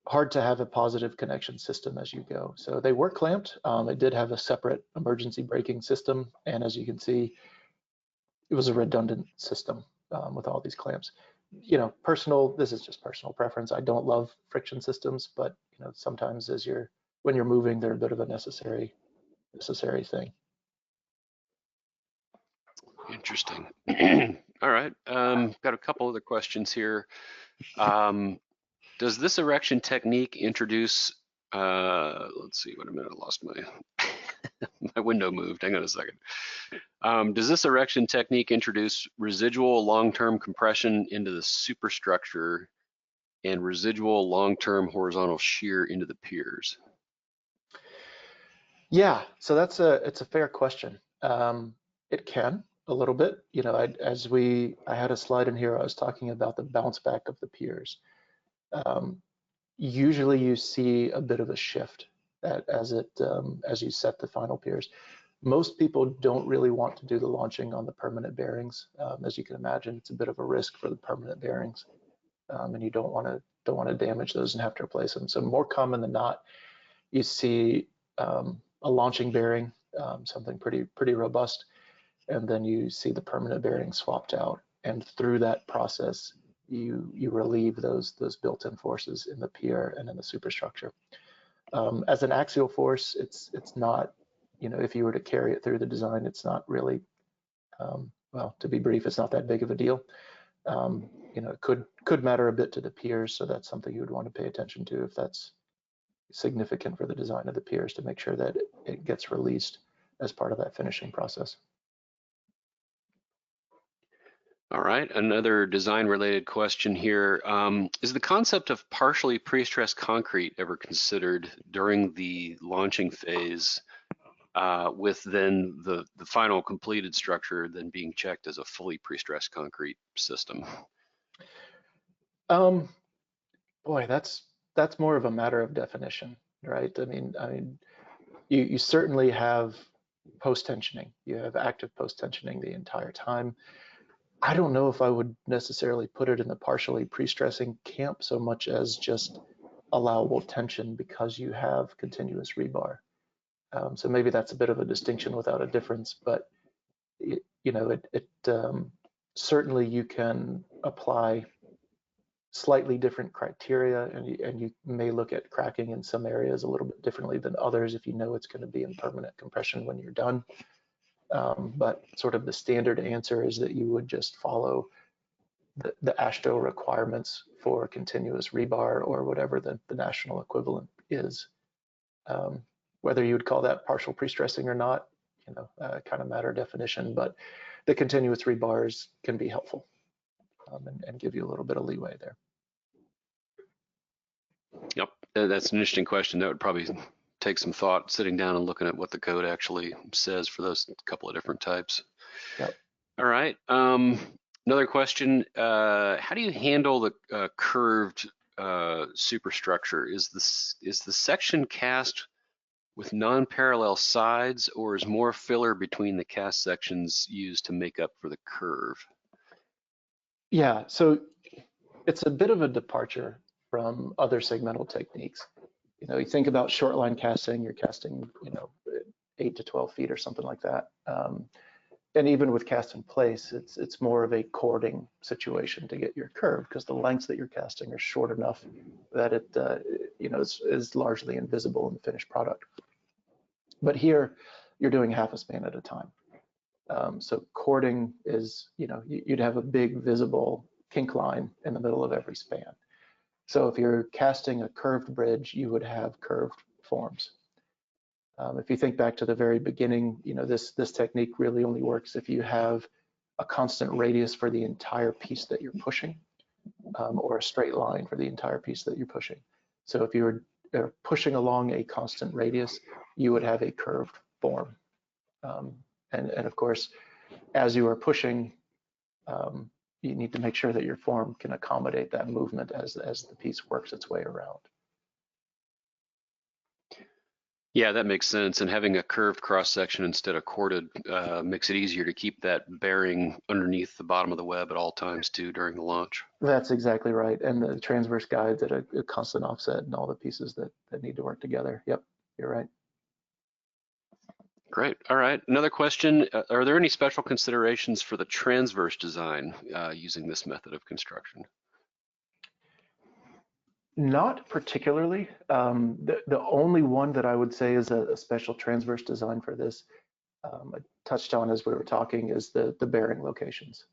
hard to have a positive connection system as you go. So they were clamped. It did have a separate emergency braking system, and as you can see, it was a redundant system with all these clamps. This is just personal preference. I don't love friction systems, but sometimes when you're moving, they're a bit of a necessary thing. interesting. All right. Got a couple other questions here. Does this erection technique introduce, let's see, wait a minute, I lost my window moved. Hang on a second. Does this erection technique introduce residual long-term compression into the superstructure and residual long-term horizontal shear into the piers? Yeah, so it's a fair question. It can a little bit. I had a slide in here. I was talking about the bounce back of the piers. Usually you see a bit of a shift as you set the final piers. Most people don't really want to do the launching on the permanent bearings. As you can imagine, it's a bit of a risk for the permanent bearings, and you don't want to damage those and have to replace them. So more common than not, you see a launching bearing, something pretty robust, and then you see the permanent bearing swapped out. And through that process, you relieve those built-in forces in the pier and in the superstructure. As an axial force, it's not, if you were to carry it through the design, it's not really, well, to be brief, it's not that big of a deal. It could matter a bit to the piers, so that's something you would want to pay attention to if that's significant for the design of the piers, to make sure that it gets released as part of that finishing process. All right, another design-related question here. Is the concept of partially pre-stressed concrete ever considered during the launching phase, with then the final completed structure then being checked as a fully pre-stressed concrete system? Boy, that's more of a matter of definition, right? I mean, you certainly have post-tensioning. You have active post-tensioning the entire time. I don't know if I would necessarily put it in the partially pre-stressing camp so much as just allowable tension because you have continuous rebar. So maybe that's a bit of a distinction without a difference, but certainly you can apply slightly different criteria, and you may look at cracking in some areas a little bit differently than others if you know it's going to be in permanent compression when you're done. But sort of the standard answer is that you would just follow the AASHTO requirements for continuous rebar or whatever the national equivalent is. Whether you would call that partial pre-stressing or not, kind of matter of definition, but the continuous rebars can be helpful and give you a little bit of leeway there. Yep, that's an interesting question. That would probably take some thought, sitting down and looking at what the code actually says for those couple of different types. Yep. All right. Another question, how do you handle the curved superstructure? Is the section cast with non-parallel sides, or is more filler between the cast sections used to make up for the curve? Yeah, so it's a bit of a departure from other segmental techniques. You think about short line casting, you're casting, 8 to 12 feet or something like that. And even with cast in place, it's more of a cording situation to get your curve, because the lengths that you're casting are short enough that it is largely invisible in the finished product. But here you're doing half a span at a time. So cording is, you'd have a big visible kink line in the middle of every span. So if you're casting a curved bridge, you would have curved forms. If you think back to the very beginning, this technique really only works if you have a constant radius for the entire piece that you're pushing, or a straight line for the entire piece that you're pushing. So if you were pushing along a constant radius, you would have a curved form. And of course, as you are pushing, you need to make sure that your form can accommodate that movement as the piece works its way around. Yeah, that makes sense. And having a curved cross section instead of corded makes it easier to keep that bearing underneath the bottom of the web at all times too during the launch. That's exactly right. And the transverse guides at a constant offset and all the pieces that need to work together. Yep, you're right. Great. All right. Another question. Are there any special considerations for the transverse design using this method of construction? Not particularly. The only one that I would say is a special transverse design for this, I touched on as we were talking, is the bearing locations.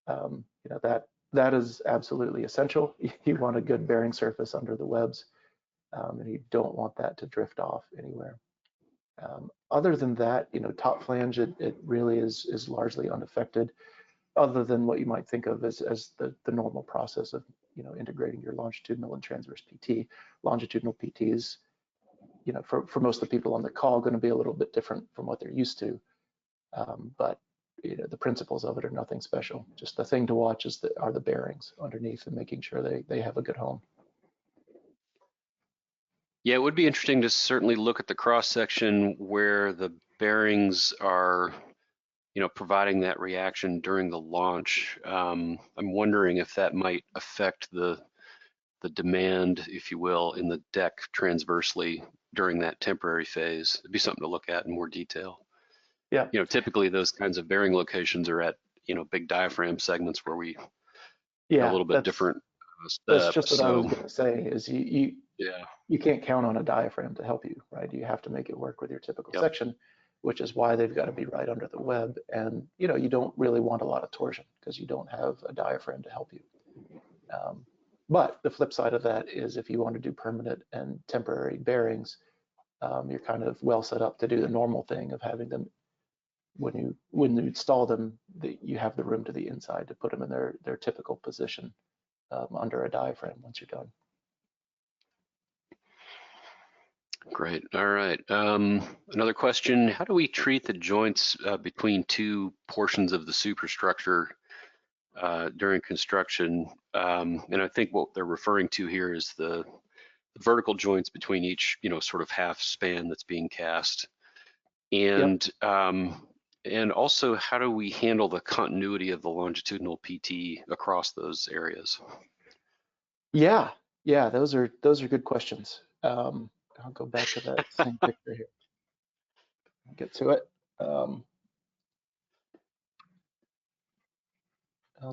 That is absolutely essential. You want a good bearing surface under the webs, and you don't want that to drift off anywhere. Other than that, top flange, it really is largely unaffected, other than what you might think of as the normal process of integrating your longitudinal and transverse PT. Longitudinal PT is, for most of the people on the call, going to be a little bit different from what they're used to, but the principles of it are nothing special. Just the thing to watch are the bearings underneath and making sure they have a good home. Yeah, it would be interesting to certainly look at the cross section where the bearings are, providing that reaction during the launch. I'm wondering if that might affect the demand, if you will, in the deck transversely during that temporary phase. It'd be something to look at in more detail. Yeah. Typically those kinds of bearing locations are at, big diaphragm segments where we yeah, a little bit different. That's just what I was going to say. Is yeah. You can't count on a diaphragm to help you, right? You have to make it work with your typical Yep. section, which is why they've got to be right under the web. And you don't really want a lot of torsion because you don't have a diaphragm to help you. But the flip side of that is if you want to do permanent and temporary bearings, you're kind of well set up to do the normal thing of having them, when you install them, you have the room to the inside to put them in their typical position under a diaphragm once you're done. Great. All right. Another question: how do we treat the joints between two portions of the superstructure during construction? And I think what they're referring to here is the vertical joints between each, sort of half span that's being cast. And and also, how do we handle the continuity of the longitudinal PT across those areas? Yeah, those are good questions. I'll go back to that same picture here. I'll get to it. I'll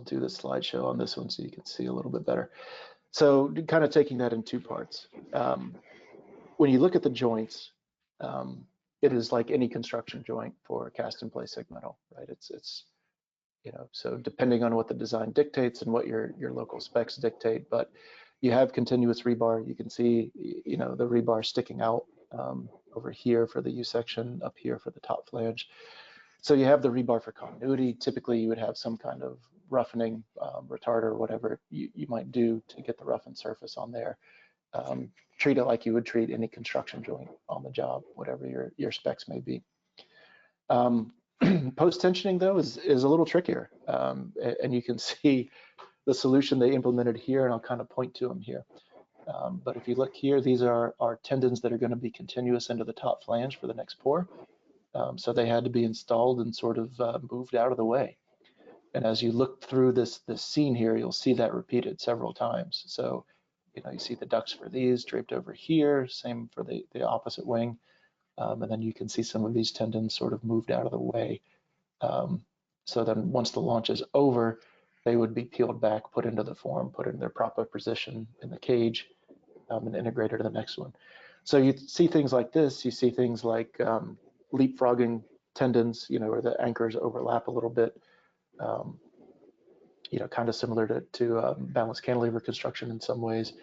do the slideshow on this one so you can see a little bit better. So kind of taking that in two parts. When you look at the joints, it is like any construction joint for cast and place segmental, right? It's so depending on what the design dictates and what your local specs dictate, but you have continuous rebar. You can see, the rebar sticking out over here for the U section, up here for the top flange. So you have the rebar for continuity. Typically, you would have some kind of roughening, retarder, whatever you might do to get the roughened surface on there. Treat it like you would treat any construction joint on the job, whatever your specs may be. Post-tensioning, though, is a little trickier. And you can see the solution they implemented here, and I'll kind of point to them here. But if you look here, these are tendons that are going to be continuous into the top flange for the next pour. So they had to be installed and sort of moved out of the way. And as you look through this scene here, you'll see that repeated several times. So, you see the ducts for these draped over here, same for the opposite wing. And then you can see some of these tendons sort of moved out of the way. So then once the launch is over, they would be peeled back, put into the form, put in their proper position in the cage, and integrated to the next one. So you see things like this. You see things like leapfrogging tendons, where the anchors overlap a little bit, kind of similar to balanced cantilever construction in some ways.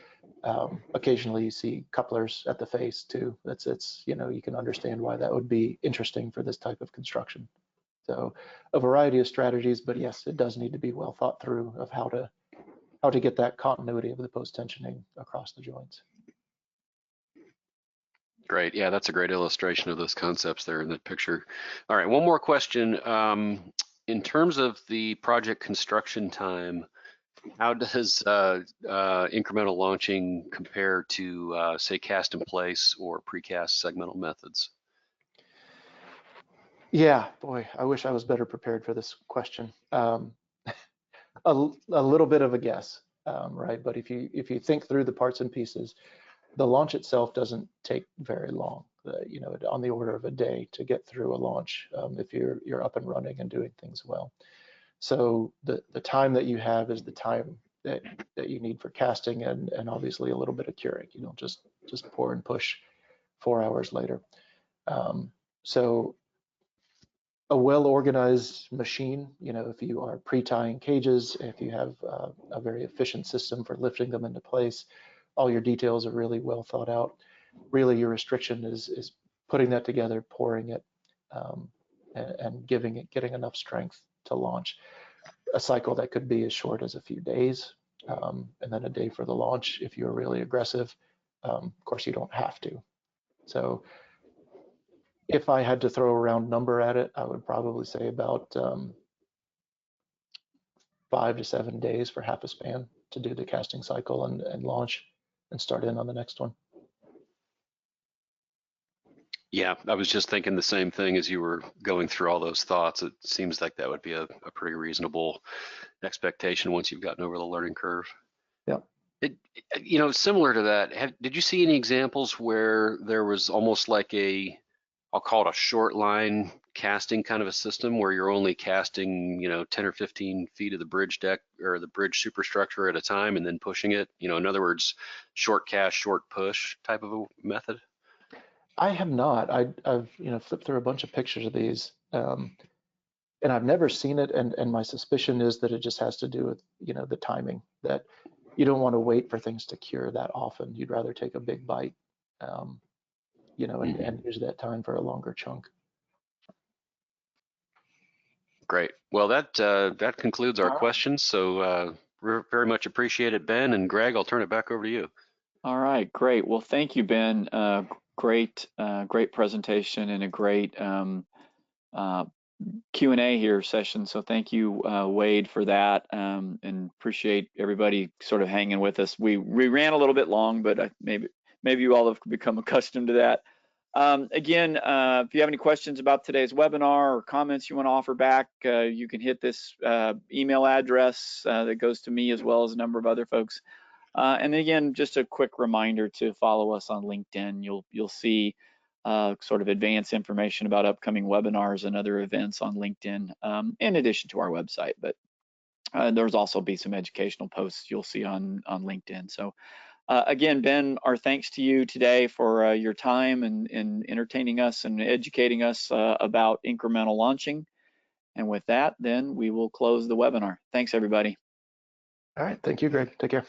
Occasionally you see couplers at the face too. It's you can understand why that would be interesting for this type of construction. So a variety of strategies, but yes, it does need to be well thought through of how to get that continuity of the post-tensioning across the joints. Great. Yeah, that's a great illustration of those concepts there in the picture. All right, one more question. In terms of the project construction time, how does incremental launching compare to, say, cast in place or precast segmental methods? Yeah, boy, I wish I was better prepared for this question. A little bit of a guess, right? But if you think through the parts and pieces, the launch itself doesn't take very long. On the order of a day to get through a launch if you're up and running and doing things well. So the time that you have is the time that you need for casting and obviously a little bit of curing. You don't just pour and push 4 hours later. So a well-organized machine, if you are pre-tying cages, if you have a very efficient system for lifting them into place, all your details are really well thought out. Really, your restriction is putting that together, pouring it, and getting enough strength to launch. A cycle that could be as short as a few days, and then a day for the launch if you're really aggressive. Of course, you don't have to. So if I had to throw a round number at it, I would probably say about 5 to 7 days for half a span to do the casting cycle and launch and start in on the next one. Yeah, I was just thinking the same thing as you were going through all those thoughts. It seems like that would be a pretty reasonable expectation once you've gotten over the learning curve. Yeah. Similar to that, did you see any examples where there was almost like I'll call it a short line casting kind of a system where you're only casting, 10 or 15 feet of the bridge deck or the bridge superstructure at a time and then pushing it? In other words, short cast, short push type of a method? I have not. I've flipped through a bunch of pictures of these, and I've never seen it. And my suspicion is that it just has to do with the timing, that you don't want to wait for things to cure that often. You'd rather take a big bite, and use that time for a longer chunk. Great. Well, that concludes our questions. So very much appreciated, Ben and Greg. I'll turn it back over to you. All right, great. Well, thank you, Ben. Great presentation and a great Q&A here session. So thank you, Wade, for that, and appreciate everybody sort of hanging with us. We ran a little bit long, but maybe you all have become accustomed to that. Again, if you have any questions about today's webinar or comments you want to offer back, you can hit this email address that goes to me as well as a number of other folks. And again, just a quick reminder to follow us on LinkedIn. You'll see sort of advanced information about upcoming webinars and other events on LinkedIn, in addition to our website. But there's also be some educational posts you'll see on LinkedIn. So again, Ben, our thanks to you today for your time and entertaining us and educating us about incremental launching. And with that, then we will close the webinar. Thanks, everybody. All right. Thank you, Greg. Take care.